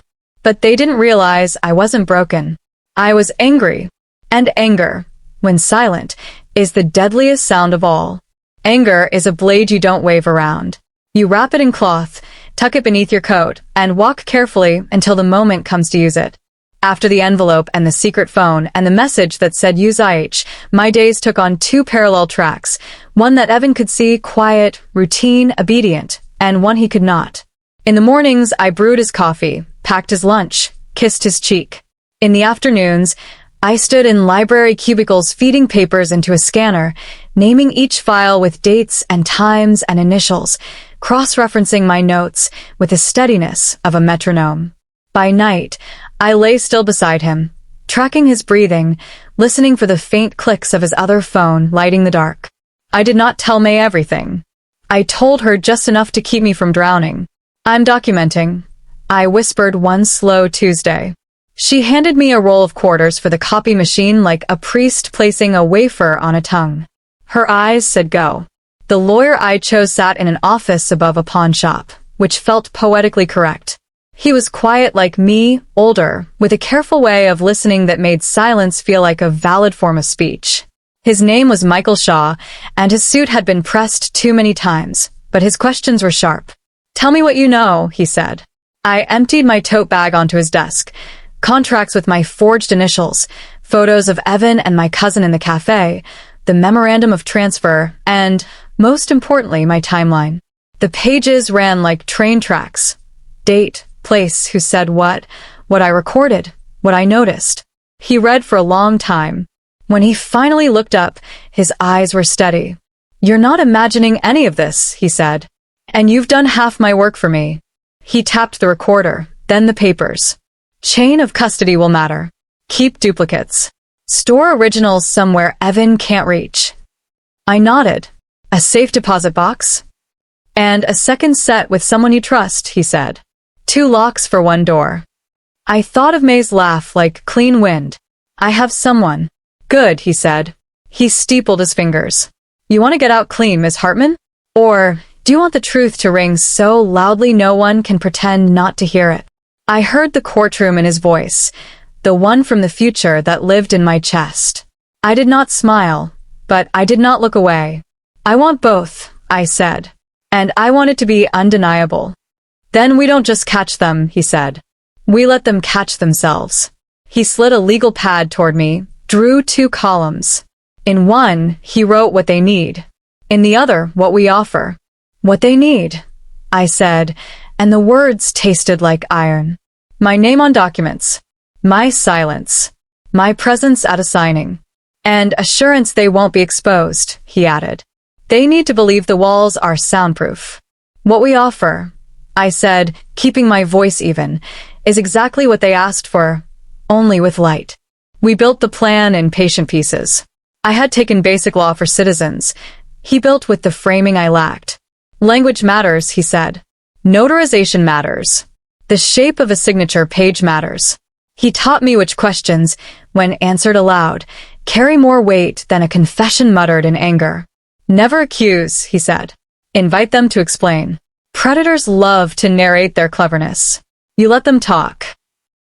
Speaker 1: But they didn't realize I wasn't broken. I was angry. And anger, when silent, is the deadliest sound of all. Anger is a blade you don't wave around. You wrap it in cloth, tuck it beneath your coat, and walk carefully until the moment comes to use it. After the envelope and the secret phone and the message that said useless², my days took on two parallel tracks, one that Evan could see, quiet, routine, obedient, and one he could not. In the mornings, I brewed his coffee, packed his lunch, kissed his cheek. In the afternoons, I stood in library cubicles feeding papers into a scanner, naming each file with dates and times and initials, cross-referencing my notes with the steadiness of a metronome. By night, I lay still beside him, tracking his breathing, listening for the faint clicks of his other phone lighting the dark. I did not tell May everything. I told her just enough to keep me from drowning. "I'm documenting," I whispered one slow Tuesday. She handed me a roll of quarters for the copy machine like a priest placing a wafer on a tongue. Her eyes said go. The lawyer I chose sat in an office above a pawn shop, which felt poetically correct. He was quiet like me, older, with a careful way of listening that made silence feel like a valid form of speech. His name was Michael Shaw, and his suit had been pressed too many times, but his questions were sharp. "Tell me what you know," he said. I emptied my tote bag onto his desk. Contracts with my forged initials, photos of Evan and my cousin in the cafe, the memorandum of transfer, and, most importantly, my timeline. The pages ran like train tracks. Date, place, who said what I recorded, what I noticed. He read for a long time. When he finally looked up, his eyes were steady. "You're not imagining any of this," he said. "And you've done half my work for me." He tapped the recorder, then the papers. "Chain of custody will matter. Keep duplicates. Store originals somewhere Evan can't reach." I nodded. "A safe deposit box?" "And a second set with someone you trust," he said. "2 locks for 1 door." I thought of May's laugh like clean wind. "I have someone." "Good," he said. He steepled his fingers. "You want to get out clean, Miss Hartman? Or do you want the truth to ring so loudly no one can pretend not to hear it?" I heard the courtroom in his voice, the one from the future that lived in my chest. I did not smile, but I did not look away. "I want both," I said. "And I want it to be undeniable." "Then we don't just catch them," he said. "We let them catch themselves." He slid a legal pad toward me, drew 2 columns. In one, he wrote what they need. In the other, what we offer. "What they need," I said, and the words tasted like iron. My name on documents. My silence. My presence at a signing. And assurance they won't be exposed, he added. "They need to believe the walls are soundproof." "What we offer," I said, keeping my voice even, "is exactly what they asked for, only with light." We built the plan in patient pieces. I had taken basic law for citizens. He built with the framing I lacked. "Language matters," he said. "Notarization matters. The shape of a signature page matters." He taught me which questions, when answered aloud, carry more weight than a confession muttered in anger. "Never accuse," he said. "Invite them to explain. Predators love to narrate their cleverness. You let them talk."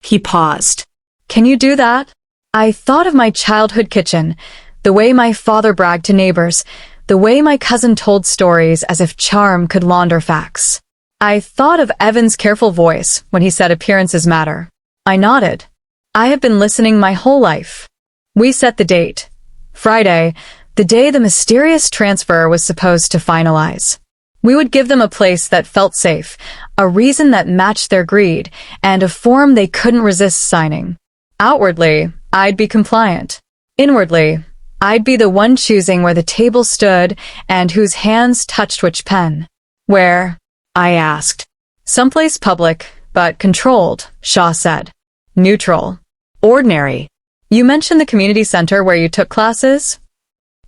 Speaker 1: He paused. "Can you do that?" I thought of my childhood kitchen, the way my father bragged to neighbors, the way my cousin told stories as if charm could launder facts. I thought of Evan's careful voice when he said appearances matter. I nodded. I have been listening my whole life. We set the date. Friday, the day the mysterious transfer was supposed to finalize. We would give them a place that felt safe, a reason that matched their greed, and a form they couldn't resist signing. Outwardly, I'd be compliant. Inwardly, I'd be the one choosing where the table stood and whose hands touched which pen. Where? I asked. Someplace public, but controlled, Shaw said. Neutral. Ordinary. You mentioned the community center where you took classes?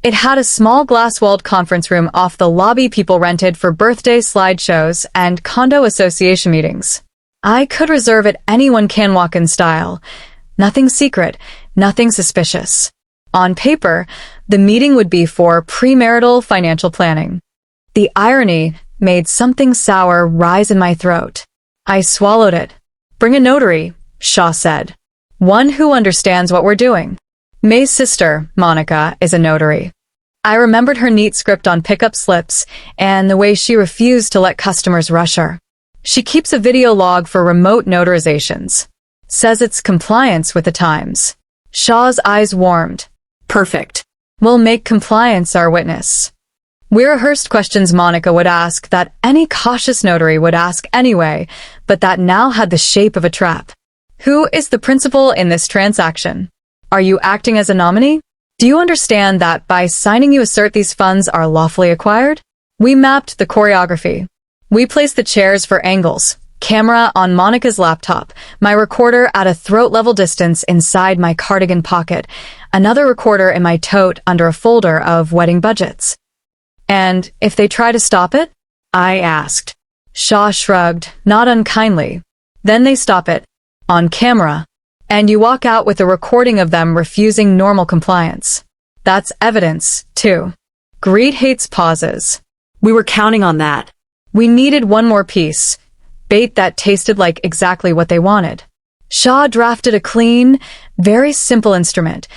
Speaker 1: It had a small glass-walled conference room off the lobby people rented for birthday slideshows and condo association meetings. I could reserve it anyone can walk in style. Nothing secret, nothing suspicious. On paper, the meeting would be for premarital financial planning. The irony made something sour rise in my throat. I swallowed it. Bring a notary, Shaw said. One who understands what we're doing. May's sister, Monica, is a notary. I remembered her neat script on pickup slips and the way she refused to let customers rush her. She keeps a video log for remote notarizations. Says it's compliance with the times. Shaw's eyes warmed. Perfect. We'll make compliance our witness. We rehearsed questions Monica would ask that any cautious notary would ask anyway, but that now had the shape of a trap. Who is the principal in this transaction? Are you acting as a nominee? Do you understand that by signing you assert these funds are lawfully acquired? We mapped the choreography. We placed the chairs for angles, camera on Monica's laptop, my recorder at a throat-level distance inside my cardigan pocket, another recorder in my tote under a folder of wedding budgets. And if they try to stop it? I asked. Shaw shrugged, not unkindly. Then they stop it. On camera. And you walk out with a recording of them refusing normal compliance. That's evidence, too. Greed hates pauses. We were counting on that. We needed one more piece. Bait that tasted like exactly what they wanted. Shaw drafted a clean, very simple instrument,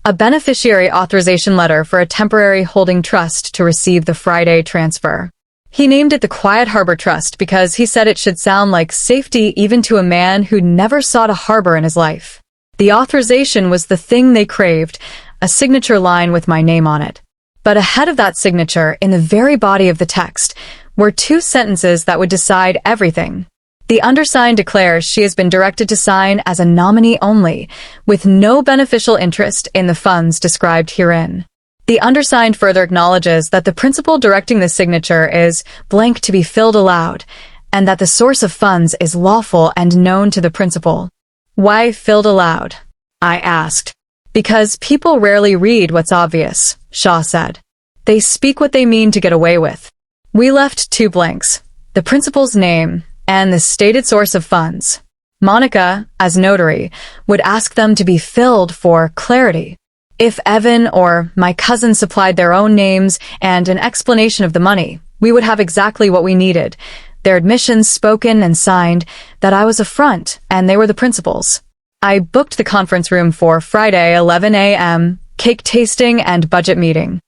Speaker 1: a beneficiary authorization letter for a temporary holding trust to receive the Friday transfer. He named it the Quiet Harbor Trust because he said it should sound like safety even to a man who never sought a harbor in his life. The authorization was the thing they craved, a signature line with my name on it. But ahead of that signature, in the very body of the text, were two sentences that would decide everything. The undersigned declares she has been directed to sign as a nominee only, with no beneficial interest in the funds described herein. The undersigned further acknowledges that the principal directing the signature is blank to be filled aloud, and that the source of funds is lawful and known to the principal. Why filled aloud? I asked. Because people rarely read what's obvious, Shaw said. They speak what they mean to get away with. We left two blanks, the principal's name and the stated source of funds. Monica, as notary, would ask them to be filled for clarity. If Evan or my cousin supplied their own names and an explanation of the money, we would have exactly what we needed. Their admissions spoken and signed that I was a front and they were the principals. I booked the conference room for Friday, 11 a.m., cake tasting and budget meeting.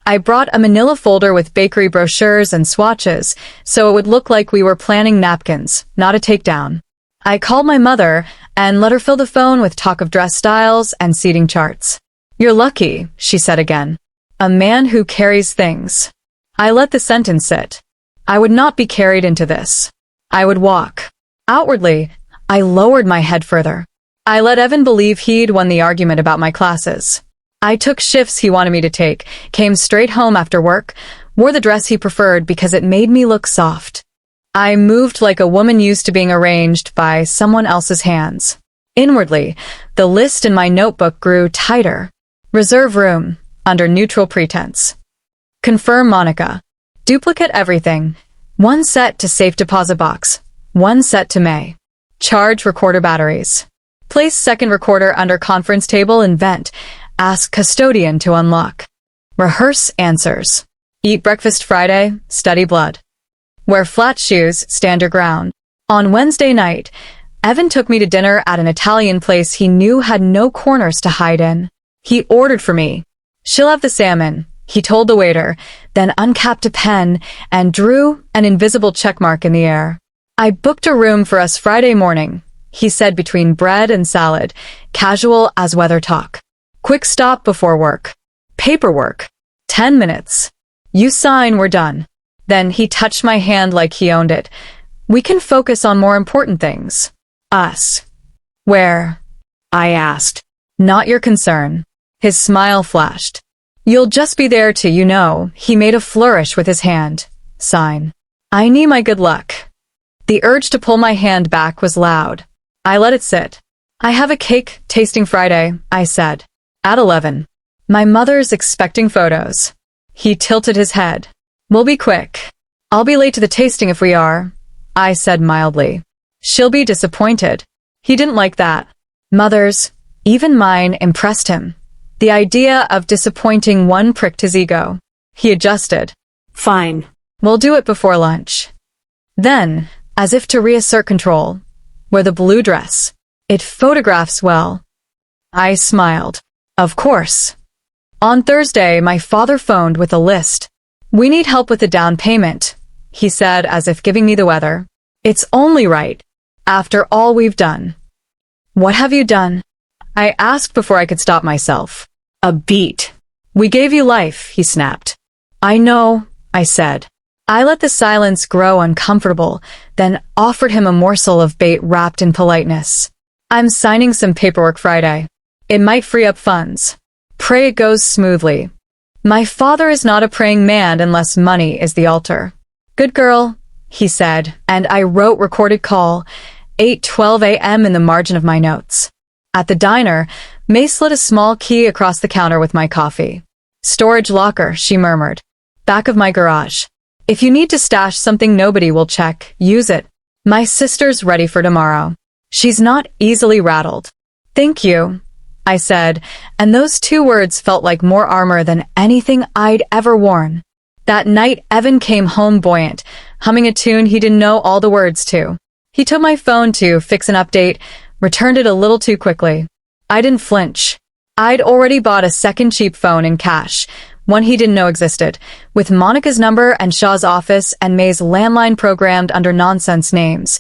Speaker 1: I brought a manila folder with bakery brochures and swatches, so it would look like we were planning napkins, not a takedown. I called my mother and let her fill the phone with talk of dress styles and seating charts. You're lucky, she said again. A man who carries things. I let the sentence sit. I would not be carried into this. I would walk. Outwardly, I lowered my head further. I let Evan believe he'd won the argument about my classes. I took shifts he wanted me to take, came straight home after work, wore the dress he preferred because it made me look soft. I moved like a woman used to being arranged by someone else's hands. Inwardly, the list in my notebook grew tighter. Reserve room, under neutral pretense. Confirm Monica. Duplicate everything. One set to safe deposit box. One set to May. Charge recorder batteries. Place second recorder under conference table and vent. Ask custodian to unlock. Rehearse answers. Eat breakfast Friday, study blood. Wear flat shoes, stand your ground. On Wednesday night, Evan took me to dinner at an Italian place he knew had no corners to hide in. He ordered for me. She'll have the salmon, he told the waiter, then uncapped a pen and drew an invisible checkmark in the air. I booked a room for us Friday morning, he said between bread and salad, casual as weather talk. Quick stop before work. Paperwork. 10 minutes. You sign, we're done. Then he touched my hand like he owned it. We can focus on more important things. Us. Where? I asked. Not your concern. His smile flashed. You'll just be there to, he made a flourish with his hand. Sign. I need my good luck. The urge to pull my hand back was loud. I let it sit. I have a cake tasting Friday, I said. At 11. My mother's expecting photos. He tilted his head. We'll be quick. I'll be late to the tasting if we are, I said mildly. She'll be disappointed. He didn't like that. Mothers, even mine, impressed him. The idea of disappointing one pricked his ego. He adjusted. Fine. We'll do it before lunch. Then, as if to reassert control, wear the blue dress. It photographs well. I smiled. Of course. On Thursday, my father phoned with a list. We need help with the down payment, he said as if giving me the weather. It's only right, after all we've done. What have you done? I asked before I could stop myself. A beat. We gave you life, he snapped. I know, I said. I let the silence grow uncomfortable, then offered him a morsel of bait wrapped in politeness. I'm signing some paperwork Friday. It might free up funds. Pray it goes smoothly. My father is not a praying man unless money is the altar. Good girl, he said, and I wrote recorded call, 8:12 a.m. in the margin of my notes. At the diner, May slid a small key across the counter with my coffee. Storage locker, she murmured. Back of my garage. If you need to stash something nobody will check, use it. My sister's ready for tomorrow. She's not easily rattled. Thank you, I said, and those two words felt like more armor than anything I'd ever worn. That night, Evan came home buoyant, humming a tune he didn't know all the words to. He took my phone to fix an update, returned it a little too quickly. I didn't flinch. I'd already bought a second cheap phone in cash, one he didn't know existed, with Monica's number and Shaw's office and May's landline programmed under nonsense names.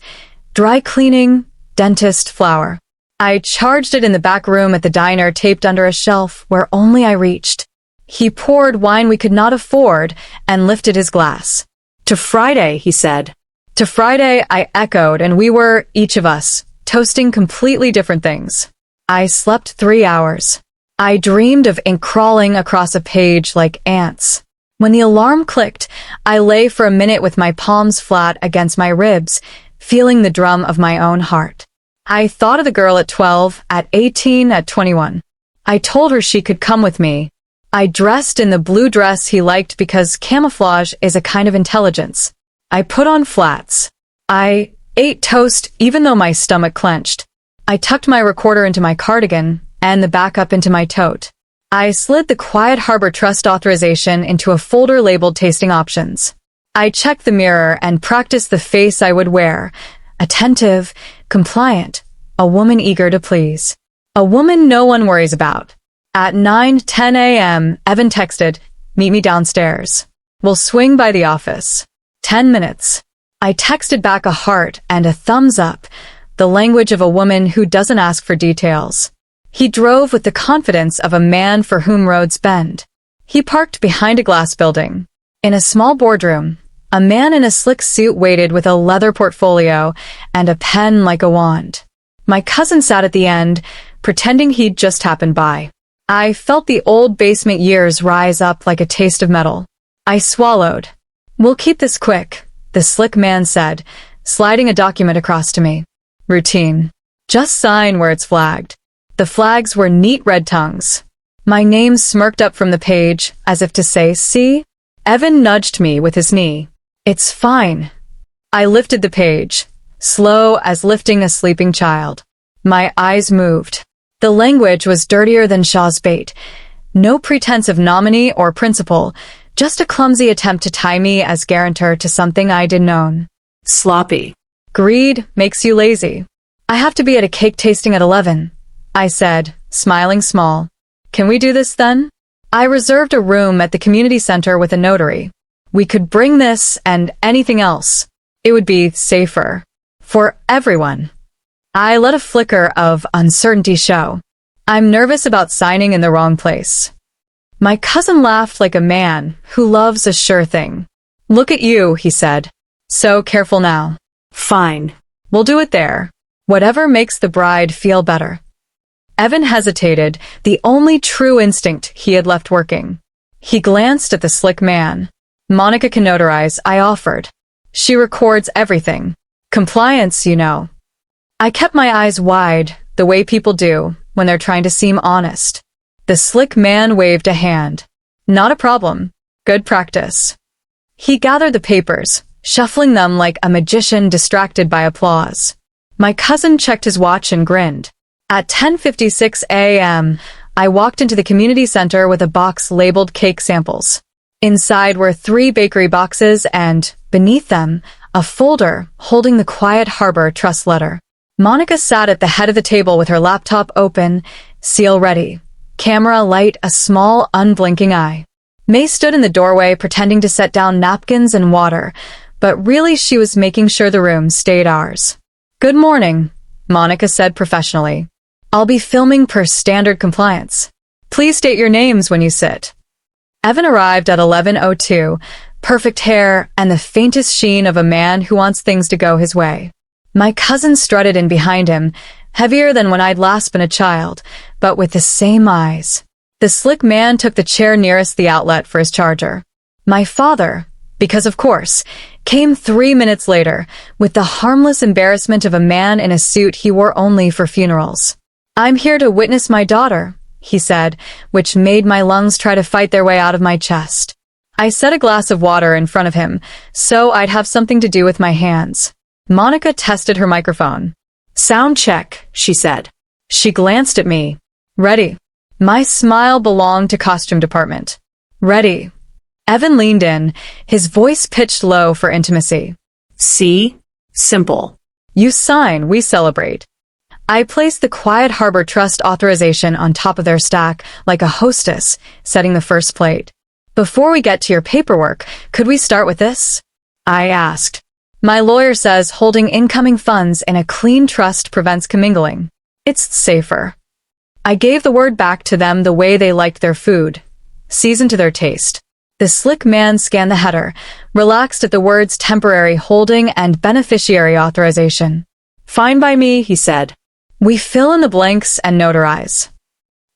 Speaker 1: Dry cleaning, dentist, flower. I charged it in the back room at the diner, taped under a shelf where only I reached. He poured wine we could not afford and lifted his glass. To Friday, he said. To Friday, I echoed, and we were, each of us, toasting completely different things. I slept 3 hours. I dreamed of ink crawling across a page like ants. When the alarm clicked, I lay for a minute with my palms flat against my ribs, feeling the drum of my own heart. I thought of the girl at 12, at 18, at 21. I told her she could come with me. I dressed in the blue dress he liked because camouflage is a kind of intelligence. I put on flats. I ate toast even though my stomach clenched. I tucked my recorder into my cardigan and the backup into my tote. I slid the Quiet Harbor Trust authorization into a folder labeled Tasting Options. I checked the mirror and practiced the face I would wear. Attentive, compliant, a woman eager to please. A woman no one worries about. At 9:10 a.m., Evan texted, "Meet me downstairs. We'll swing by the office." 10 minutes. I texted back a heart and a thumbs up, the language of a woman who doesn't ask for details. He drove with the confidence of a man for whom roads bend. He parked behind a glass building. In a small boardroom, a man in a slick suit waited with a leather portfolio and a pen like a wand. My cousin sat at the end, pretending he'd just happened by. I felt the old basement years rise up like a taste of metal. I swallowed. "We'll keep this quick," the slick man said, sliding a document across to me. Routine. Just sign where it's flagged. The flags were neat red tongues. My name smirked up from the page, as if to say, "See?" Evan nudged me with his knee. "It's fine." I lifted the page, slow as lifting a sleeping child. My eyes moved. The language was dirtier than Shaw's bait. No pretense of nominee or principal, just a clumsy attempt to tie me as guarantor to something I didn't own. Sloppy. Greed makes you lazy. "I have to be at a cake tasting at 11, I said, smiling small. "Can we do this then?" I reserved a room at the community center with a notary. We could bring this and anything else. It would be safer. For everyone. I let a flicker of uncertainty show. I'm nervous about signing in the wrong place. My cousin laughed like a man who loves a sure thing. Look at you, he said. So careful now.
Speaker 2: Fine.
Speaker 1: We'll do it there. Whatever makes the bride feel better. Evan hesitated, the only true instinct he had left working. He glanced at the slick man. Monica can notarize, I offered. She records everything. Compliance, you know. I kept my eyes wide, the way people do when they're trying to seem honest. The slick man waved a hand. Not a problem. Good practice. He gathered the papers, shuffling them like a magician distracted by applause. My cousin checked his watch and grinned. At 10:56 a.m., I walked into the community center with a box labeled cake samples. Inside were 3 bakery boxes and, beneath them, a folder holding the Quiet Harbor trust letter. Monica sat at the head of the table with her laptop open, seal ready. Camera light a small, unblinking eye. May stood in the doorway pretending to set down napkins and water, but really she was making sure the room stayed ours. Good morning, Monica said professionally. I'll be filming per standard compliance. Please state your names when you sit. Evan arrived at 11:02, perfect hair and the faintest sheen of a man who wants things to go his way. My cousin strutted in behind him, heavier than when I'd last been a child, but with the same eyes. The slick man took the chair nearest the outlet for his charger. My father, because of course, came 3 minutes later, with the harmless embarrassment of a man in a suit he wore only for funerals. I'm here to witness my daughter, he said, which made my lungs try to fight their way out of my chest. I set a glass of water in front of him, so I'd have something to do with my hands. Monica tested her microphone. Sound check, she said. She glanced at me. Ready. My smile belonged to costume department. Ready. Evan leaned in, his voice pitched low for intimacy.
Speaker 2: See? Simple.
Speaker 1: You sign, we celebrate. I placed the Quiet Harbor Trust authorization on top of their stack like a hostess, setting the first plate. Before we get to your paperwork, could we start with this? I asked. My lawyer says holding incoming funds in a clean trust prevents commingling. It's safer. I gave the word back to them the way they liked their food, seasoned to their taste. The slick man scanned the header, relaxed at the words temporary holding and beneficiary authorization. Fine by me, he said. We fill in the blanks and notarize.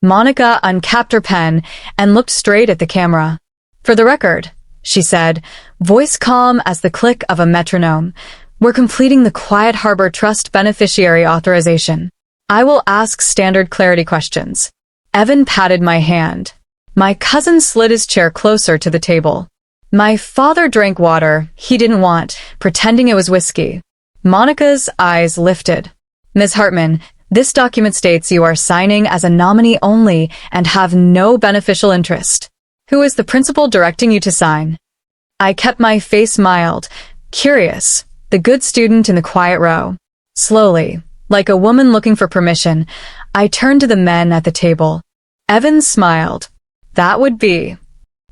Speaker 1: Monica uncapped her pen and looked straight at the camera. For the record, she said, voice calm as the click of a metronome, we're completing the Quiet Harbor Trust beneficiary authorization. I will ask standard clarity questions. Evan patted my hand. My cousin slid his chair closer to the table. My father drank water he didn't want, pretending it was whiskey. Monica's eyes lifted. Ms. Hartman, this document states you are signing as a nominee only and have no beneficial interest. Who is the principal directing you to sign? I kept my face mild, curious, the good student in the quiet row. Slowly, like a woman looking for permission, I turned to the men at the table. Evan smiled. That would be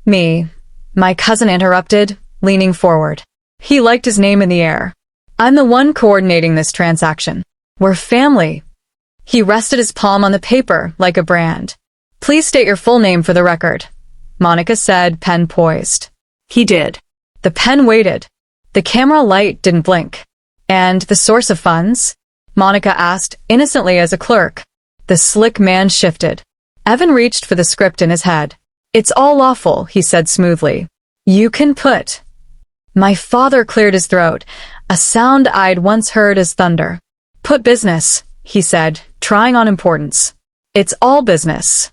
Speaker 1: me, my cousin interrupted, leaning forward. He liked his name in the air. I'm the one coordinating this transaction. We're family. He rested his palm on the paper like a brand. Please state your full name for the record, Monica said, pen poised.
Speaker 2: He did.
Speaker 1: The pen waited. The camera light didn't blink. And the source of funds? Monica asked, innocently as a clerk. The slick man shifted. Evan reached for the script in his head. It's all lawful, he said smoothly. You can put. My father cleared his throat, a sound I'd once heard as thunder. Put business, he said, trying on importance. It's all business.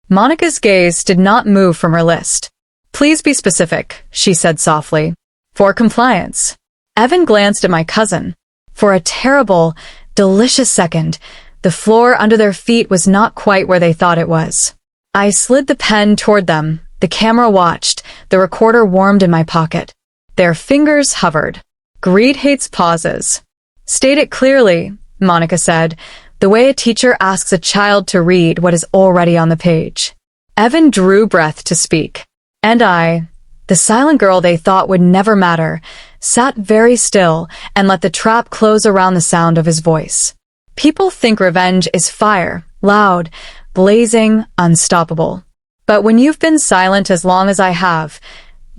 Speaker 1: Monica's gaze did not move from her list. Please be specific, she said softly. For compliance. Evan glanced at my cousin. For a terrible, delicious second, the floor under their feet was not quite where they thought it was. I slid the pen toward them. The camera watched. The recorder warmed in my pocket. Their fingers hovered. Greed hates pauses. State it clearly, Monica said, the way a teacher asks a child to read what is already on the page. Evan drew breath to speak. And I, the silent girl they thought would never matter, sat very still and let the trap close around the sound of his voice. People think revenge is fire, loud, blazing, unstoppable. But when you've been silent as long as I have,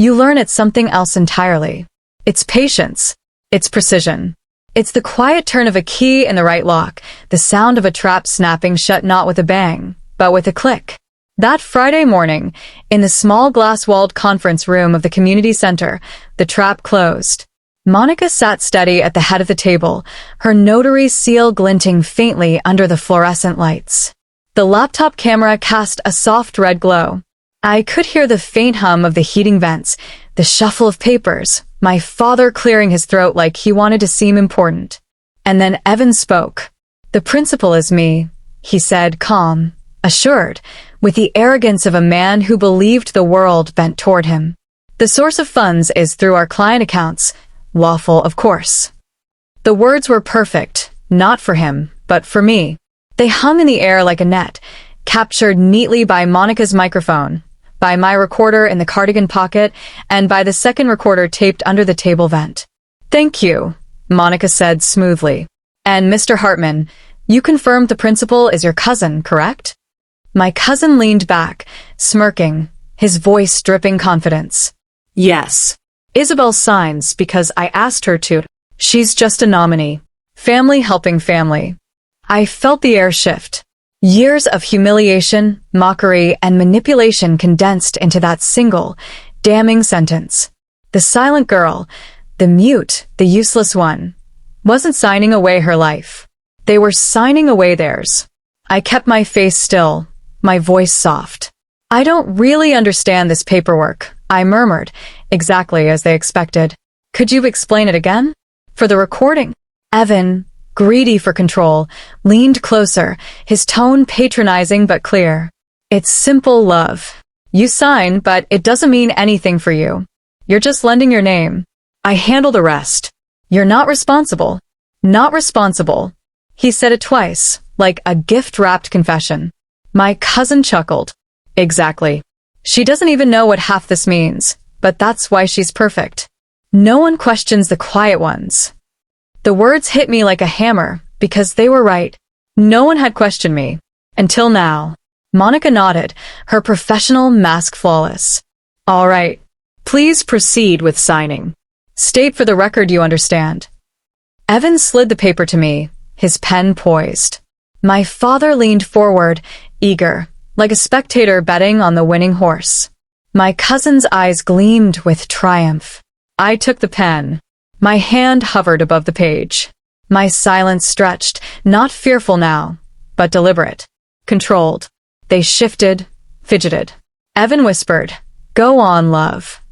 Speaker 1: you learn it's something else entirely. It's patience. It's precision. It's the quiet turn of a key in the right lock, the sound of a trap snapping shut not with a bang, but with a click. That Friday morning, in the small glass-walled conference room of the community center, the trap closed. Monica sat steady at the head of the table, her notary seal glinting faintly under the fluorescent lights. The laptop camera cast a soft red glow. I could hear the faint hum of the heating vents, the shuffle of papers, my father clearing his throat like he wanted to seem important. And then Evan spoke. "The principal is me," he said, calm, assured, with the arrogance of a man who believed the world bent toward him. "The source of funds is through our client accounts. Lawful, of course." The words were perfect, not for him, but for me. They hung in the air like a net, captured neatly by Monica's microphone, by my recorder in the cardigan pocket, and by the second recorder taped under the table vent. "Thank you," Monica said smoothly. "And Mr. Hartman, you confirmed the principal is your cousin, correct?" My cousin leaned back, smirking, his voice dripping confidence.
Speaker 2: Yes.
Speaker 1: "Isabelle signs because I asked her to. She's just a nominee. Family helping family." I felt the air shift. Years of humiliation, mockery, and manipulation condensed into that single, damning sentence. The silent girl, the mute, the useless one, wasn't signing away her life. They were signing away theirs. I kept my face still, my voice soft. "I don't really understand this paperwork," I murmured, exactly as they expected. "Could you explain it again?" For the recording. Evan, greedy for control, leaned closer, his tone patronizing but clear. "It's simple, love. You sign, but it doesn't mean anything for you. You're just lending your name. I handle the rest. You're not responsible. Not responsible." He said it twice, like a gift-wrapped confession. My cousin chuckled. "Exactly. She doesn't even know what half this means, but that's why she's perfect. No one questions the quiet ones." The words hit me like a hammer, because they were right. No one had questioned me. Until now. Monica nodded, her professional mask flawless. "All right. Please proceed with signing. State for the record you understand." Evan slid the paper to me, his pen poised. My father leaned forward, eager, like a spectator betting on the winning horse. My cousin's eyes gleamed with triumph. I took the pen. My hand hovered above the page. My silence stretched, not fearful now, but deliberate, controlled. They shifted, fidgeted. Evan whispered, "Go on, love."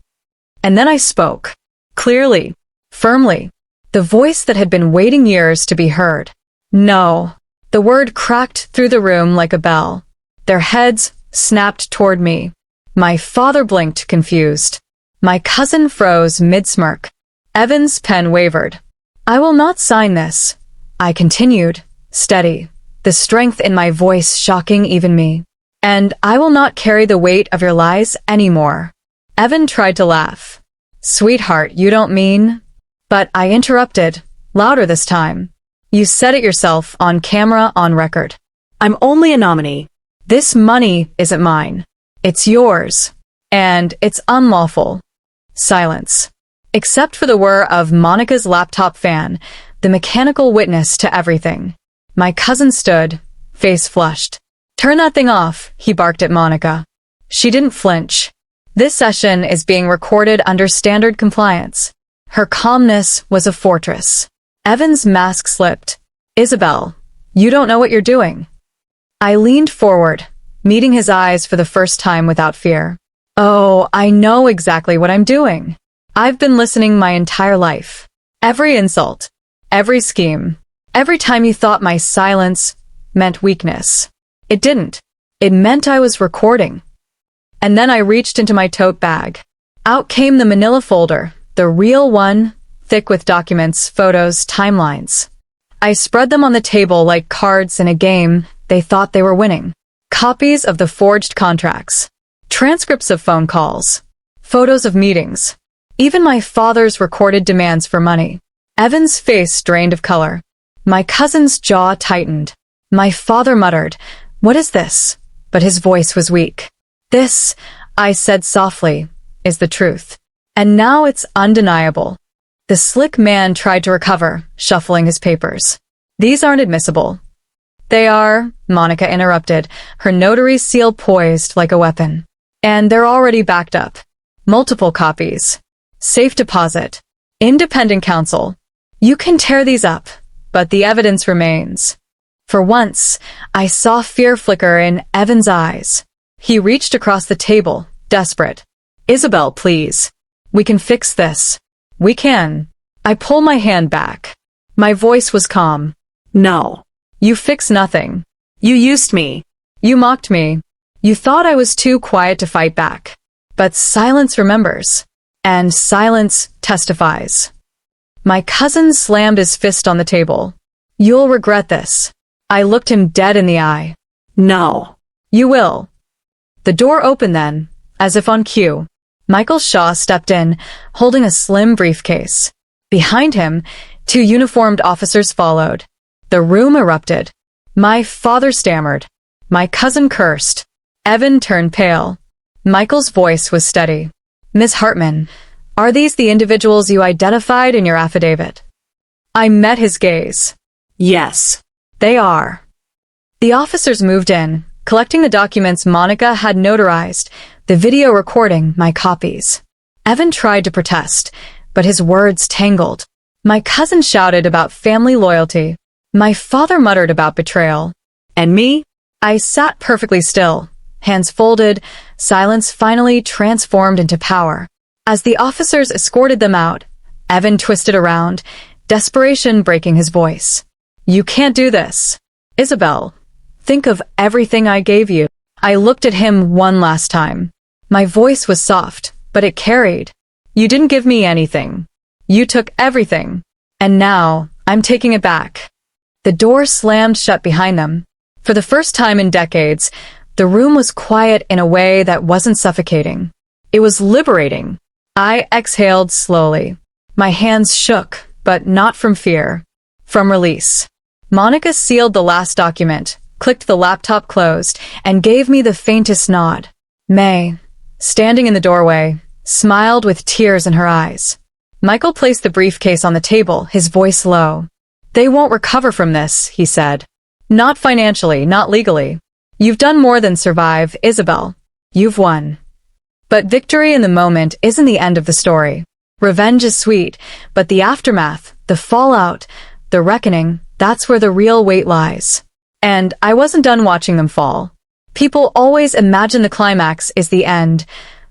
Speaker 1: And then I spoke, clearly, firmly, the voice that had been waiting years to be heard. "No." The word cracked through the room like a bell. Their heads snapped toward me. My father blinked, confused. My cousin froze mid-smirk. Evan's pen wavered. "I will not sign this," I continued, steady, the strength in my voice shocking even me. "And I will not carry the weight of your lies anymore." Evan tried to laugh. "Sweetheart, you don't mean—" But I interrupted, louder this time. "You said it yourself, on camera, on record.
Speaker 2: I'm only a nominee.
Speaker 1: This money isn't mine. It's yours. And it's unlawful." Silence. Except for the whir of Monica's laptop fan, the mechanical witness to everything. My cousin stood, face flushed. "Turn that thing off," he barked at Monica. She didn't flinch. "This session is being recorded under standard compliance." Her calmness was a fortress. Evan's mask slipped. "Isabelle, you don't know what you're doing." I leaned forward, meeting his eyes for the first time without fear. "Oh, I know exactly what I'm doing. I've been listening my entire life. Every insult, every scheme, every time you thought my silence meant weakness. It didn't. It meant I was recording." And then I reached into my tote bag. Out came the manila folder, the real one, thick with documents, photos, timelines. I spread them on the table like cards in a game they thought they were winning. Copies of the forged contracts, transcripts of phone calls, photos of meetings, even my father's recorded demands for money. Evan's face drained of color. My cousin's jaw tightened. My father muttered, "What is this?" But his voice was weak. "This," I said softly, is the truth. And now it's undeniable. The slick man tried to recover, shuffling his papers. These aren't admissible. They are, Monica interrupted, her notary seal poised like a weapon. And they're already backed up. Multiple copies. Safe deposit. Independent counsel. You can tear these up, but the evidence remains. For once, I saw fear flicker in Evan's eyes. He reached across the table, desperate. Isabelle, please. We can fix this. We can. I pull my hand back. My voice was calm.
Speaker 2: No.
Speaker 1: You fix nothing.
Speaker 2: You used me.
Speaker 1: You mocked me. You thought I was too quiet to fight back. But silence remembers. And silence testifies. My cousin slammed his fist on the table. You'll regret this. I looked him dead in the eye.
Speaker 2: No.
Speaker 1: You will. The door opened then, as if on cue. Michael Shaw stepped in, holding a slim briefcase. Behind him, 2 uniformed officers followed. The room erupted. My father stammered. My cousin cursed. Evan turned pale. Michael's voice was steady. Miss Hartman, are these the individuals you identified in your affidavit? I met his gaze.
Speaker 2: Yes.
Speaker 1: They are. The officers moved in, collecting the documents Monica had notarized, the video recording my copies. Evan tried to protest, but his words tangled. My cousin shouted about family loyalty. My father muttered about betrayal.
Speaker 2: And me?
Speaker 1: I sat perfectly still, hands folded, silence finally transformed into power. As the officers escorted them out, Evan twisted around, desperation breaking his voice. You can't do this. Isabelle, think of everything I gave you. I looked at him one last time. My voice was soft, but it carried. You didn't give me anything. You took everything. And now, I'm taking it back. The door slammed shut behind them. For the first time in decades, the room was quiet in a way that wasn't suffocating. It was liberating. I exhaled slowly. My hands shook, but not from fear. From release. Monica sealed the last document, clicked the laptop closed, and gave me the faintest nod. May, standing in the doorway, smiled with tears in her eyes. Michael placed the briefcase on the table, his voice low. They won't recover from this, he said. Not financially, not legally. You've done more than survive, Isabelle. You've won. But victory in the moment isn't the end of the story. Revenge is sweet, but the aftermath, the fallout, the reckoning, that's where the real weight lies. And I wasn't done watching them fall. People always imagine the climax is the end,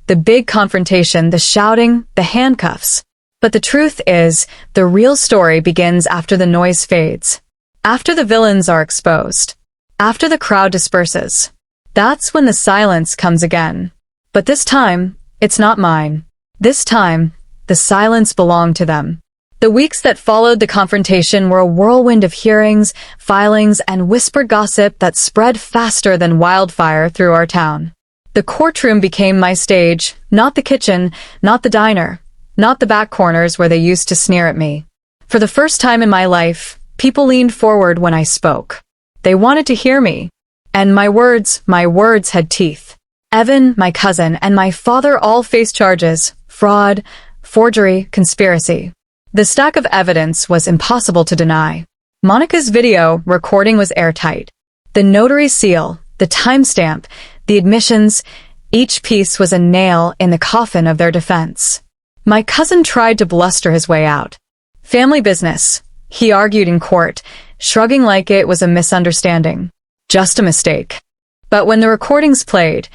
Speaker 1: the big confrontation, the shouting, the handcuffs. But the truth is, the real story begins after the noise fades. After the villains are exposed. After the crowd disperses. That's when the silence comes again. But this time, it's not mine. This time, the silence belonged to them. The weeks that followed the confrontation were a whirlwind of hearings, filings, and whispered gossip that spread faster than wildfire through our town. The courtroom became my stage, not the kitchen, not the diner, not the back corners where they used to sneer at me. For the first time in my life, people leaned forward when I spoke. They wanted to hear me. And my words had teeth. Evan, my cousin, and my father all faced charges: fraud, forgery, conspiracy. The stack of evidence was impossible to deny. Monica's video recording was airtight. The notary seal, the timestamp, the admissions, each piece was a nail in the coffin of their defense. My cousin tried to bluster his way out. Family business, he argued in court, shrugging like it was a misunderstanding. Just a mistake. But when the recordings played,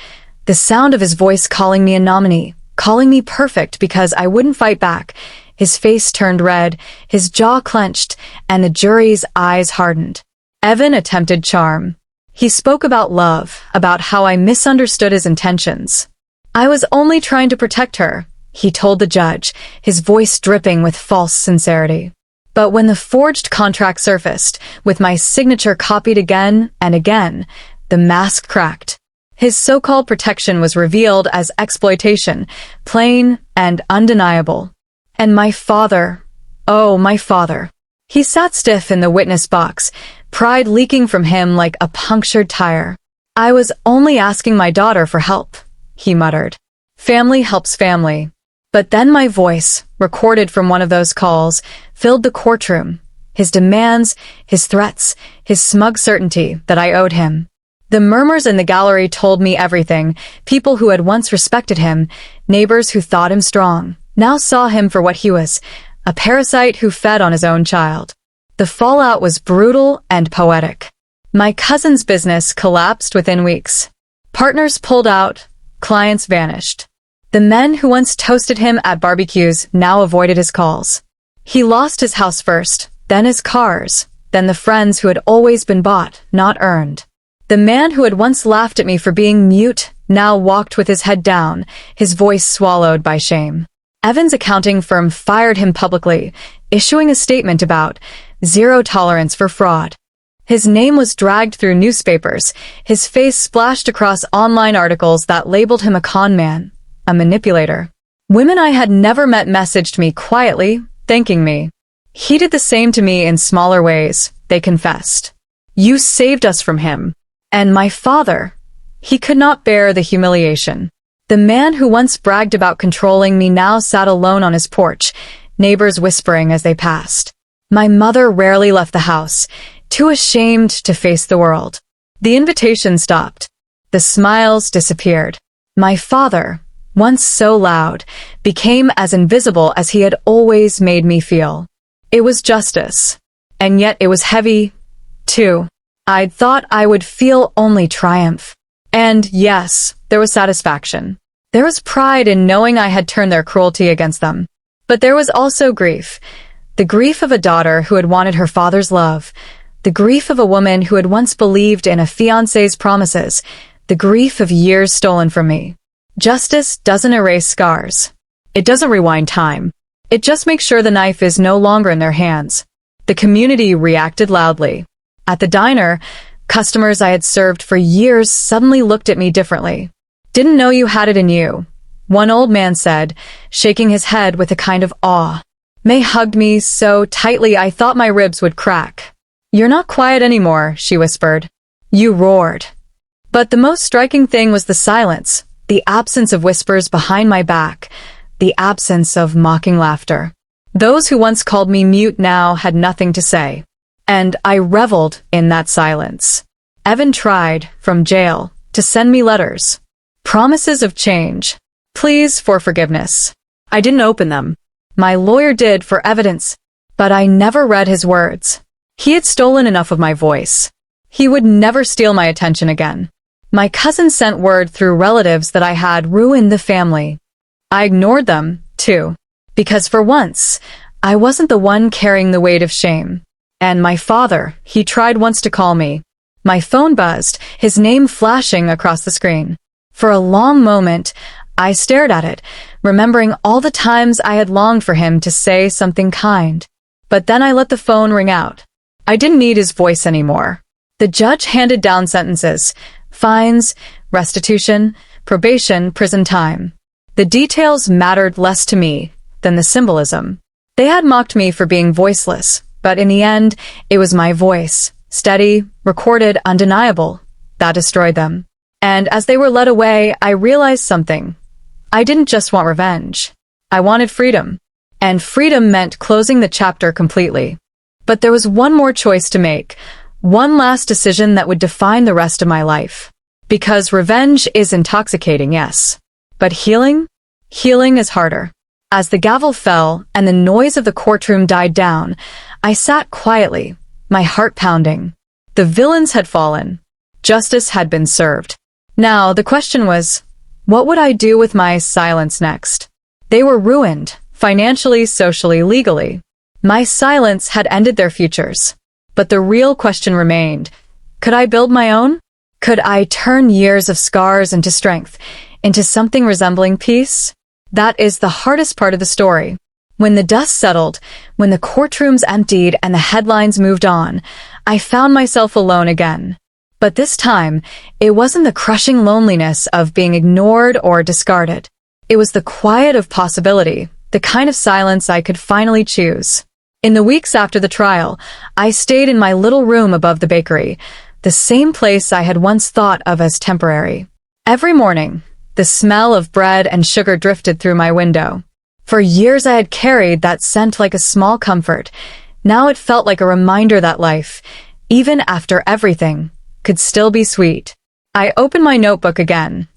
Speaker 1: the sound of his voice calling me a nominee, calling me perfect because I wouldn't fight back, his face turned red, his jaw clenched, and the jury's eyes hardened. Evan attempted charm. He spoke about love, about how I misunderstood his intentions. I was only trying to protect her, he told the judge, his voice dripping with false sincerity. But when the forged contract surfaced, with my signature copied again and again, the mask cracked. His so-called protection was revealed as exploitation, plain and undeniable. And my father, oh, my father. He sat stiff in the witness box, pride leaking from him like a punctured tire. I was only asking my daughter for help, he muttered. Family helps family. But then my voice, recorded from one of those calls, filled the courtroom. His demands, his threats, his smug certainty that I owed him. The murmurs in the gallery told me everything. People who had once respected him, neighbors who thought him strong, now saw him for what he was, a parasite who fed on his own child. The fallout was brutal and poetic. My cousin's business collapsed within weeks. Partners pulled out, clients vanished. The men who once toasted him at barbecues now avoided his calls. He lost his house first, then his cars, then the friends who had always been bought, not earned. The man who had once laughed at me for being mute now walked with his head down, his voice swallowed by shame. Evan's accounting firm fired him publicly, issuing a statement about zero tolerance for fraud. His name was dragged through newspapers, his face splashed across online articles that labeled him a con man, a manipulator. Women I had never met messaged me quietly, thanking me. He did the same to me in smaller ways, they confessed. You saved us from him. And my father, he could not bear the humiliation. The man who once bragged about controlling me now sat alone on his porch, neighbors whispering as they passed. My mother rarely left the house, too ashamed to face the world. The invitation stopped. The smiles disappeared. My father, once so loud, became as invisible as he had always made me feel. It was justice. And yet it was heavy, too. I'd thought I would feel only triumph. And yes, there was satisfaction. There was pride in knowing I had turned their cruelty against them. But there was also grief. The grief of a daughter who had wanted her father's love. The grief of a woman who had once believed in a fiancé's promises. The grief of years stolen from me. Justice doesn't erase scars. It doesn't rewind time. It just makes sure the knife is no longer in their hands. The community reacted loudly. At the diner, customers I had served for years suddenly looked at me differently. Didn't know you had it in you, one old man said, shaking his head with a kind of awe. May hugged me so tightly I thought my ribs would crack. You're not quiet anymore, she whispered. You roared. But the most striking thing was the silence, the absence of whispers behind my back, the absence of mocking laughter. Those who once called me mute now had nothing to say. And I reveled in that silence. Evan tried, from jail, to send me letters. Promises of change. Pleas for forgiveness. I didn't open them. My lawyer did for evidence, but I never read his words. He had stolen enough of my voice. He would never steal my attention again. My cousin sent word through relatives that I had ruined the family. I ignored them, too, because for once, I wasn't the one carrying the weight of shame. And my father, he tried once to call me. My phone buzzed, his name flashing across the screen. For a long moment, I stared at it, remembering all the times I had longed for him to say something kind. But then I let the phone ring out. I didn't need his voice anymore. The judge handed down sentences, fines, restitution, probation, prison time. The details mattered less to me than the symbolism. They had mocked me for being voiceless, but in the end, it was my voice, steady, recorded, undeniable, that destroyed them. And as they were led away, I realized something. I didn't just want revenge. I wanted freedom. And freedom meant closing the chapter completely. But there was one more choice to make, one last decision that would define the rest of my life. Because revenge is intoxicating, yes. But healing? Healing is harder. As the gavel fell and the noise of the courtroom died down, I sat quietly, my heart pounding. The villains had fallen. Justice had been served. Now, the question was, what would I do with my silence next? They were ruined, financially, socially, legally. My silence had ended their futures. But the real question remained, could I build my own? Could I turn years of scars into strength, into something resembling peace? That is the hardest part of the story. When the dust settled, when the courtrooms emptied and the headlines moved on, I found myself alone again. But this time, it wasn't the crushing loneliness of being ignored or discarded. It was the quiet of possibility, the kind of silence I could finally choose. In the weeks after the trial, I stayed in my little room above the bakery, the same place I had once thought of as temporary. Every morning, The smell of bread and sugar drifted through my window. For years I had carried that scent like a small comfort. Now it felt like a reminder that life, even after everything, could still be sweet. I opened my notebook again,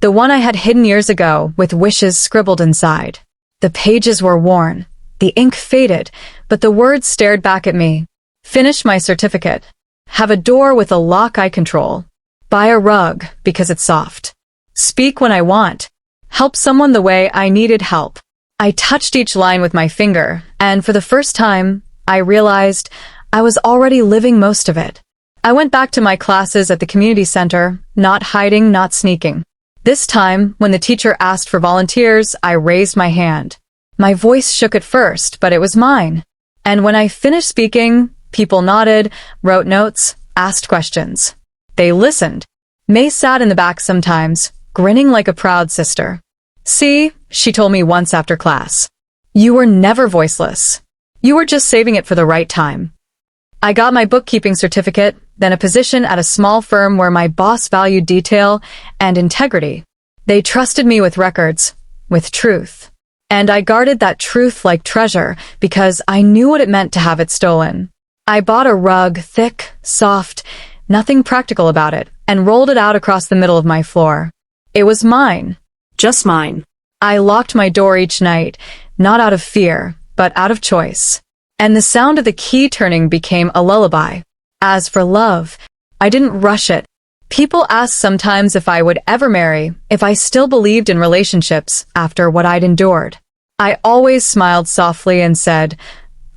Speaker 1: the one I had hidden years ago with wishes scribbled inside. The pages were worn, the ink faded, but the words stared back at me. Finish my certificate. Have a door with a lock I control. Buy a rug because it's soft. Speak when I want. Help someone the way I needed help. I touched each line with my finger, and for the first time, I realized I was already living most of it. I went back to my classes at the community center, not hiding, not sneaking. This time, when the teacher asked for volunteers, I raised my hand. My voice shook at first, but it was mine. And when I finished speaking, people nodded, wrote notes, asked questions. They listened. May sat in the back sometimes, grinning like a proud sister. See, she told me once after class. You were never voiceless. You were just saving it for the right time. I got my bookkeeping certificate, then a position at a small firm where my boss valued detail and integrity. They trusted me with records, with truth. And I guarded that truth like treasure because I knew what it meant to have it stolen. I bought a rug, thick, soft, nothing practical about it, and rolled it out across the middle of my floor. It was mine.
Speaker 2: Just mine.
Speaker 1: I locked my door each night, not out of fear, but out of choice. And the sound of the key turning became a lullaby. As for love, I didn't rush it. People asked sometimes if I would ever marry, if I still believed in relationships after what I'd endured. I always smiled softly and said,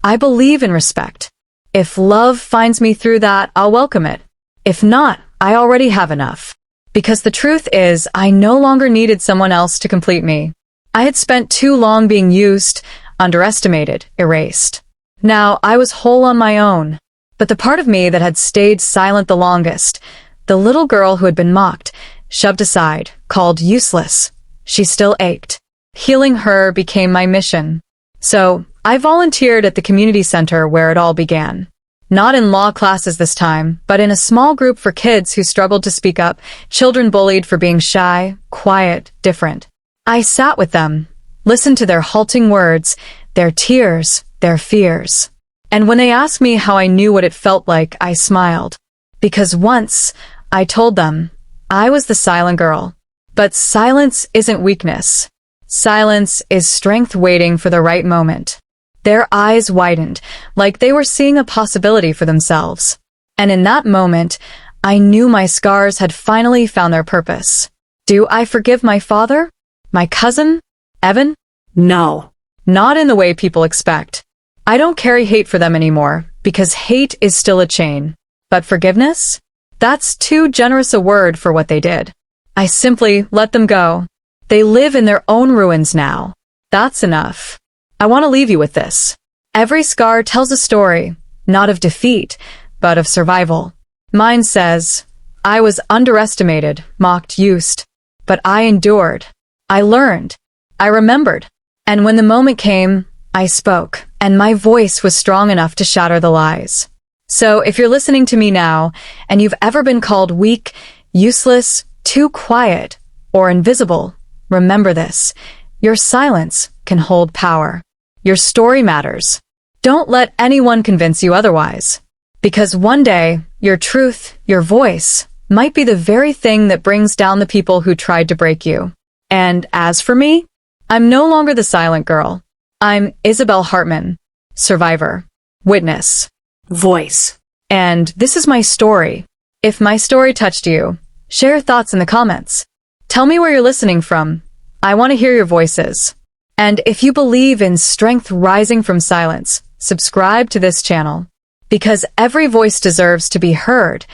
Speaker 1: I believe in respect. If love finds me through that, I'll welcome it. If not, I already have enough. Because the truth is, I no longer needed someone else to complete me. I had spent too long being used, underestimated, erased. Now I was whole on my own. But the part of me that had stayed silent the longest, the little girl who had been mocked, shoved aside, called useless, she still ached. Healing her became my mission. So, I volunteered at the community center where it all began. Not in law classes this time, but in a small group for kids who struggled to speak up, children bullied for being shy, quiet, different. I sat with them, listened to their halting words, their tears, their fears. And when they asked me how I knew what it felt like, I smiled. Because once, I told them, I was the silent girl. But silence isn't weakness. Silence is strength waiting for the right moment. Their eyes widened, like they were seeing a possibility for themselves. And in that moment, I knew my scars had finally found their purpose. Do I forgive my father? My cousin? Evan?
Speaker 2: No.
Speaker 1: Not in the way people expect. I don't carry hate for them anymore, because hate is still a chain. But forgiveness? That's too generous a word for what they did. I simply let them go. They live in their own ruins now. That's enough. I want to leave you with this. Every scar tells a story, not of defeat, but of survival. Mine says, I was underestimated, mocked, used. But I endured. I learned. I remembered. And when the moment came, I spoke, and my voice was strong enough to shatter the lies. So if you're listening to me now, and you've ever been called weak, useless, too quiet, or invisible, remember this. Your silence can hold power. Your story matters. Don't let anyone convince you otherwise. Because one day, your truth, your voice, might be the very thing that brings down the people who tried to break you. And as for me, I'm no longer the silent girl. I'm Isabelle Hartman, survivor, witness,
Speaker 2: Voice.
Speaker 1: and this is my story. If my story touched you, share your thoughts in the comments. Tell me where you're listening from. I want to hear your voices. And if you believe in strength rising from silence, subscribe to this channel. Because every voice deserves to be heard,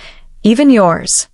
Speaker 1: even yours.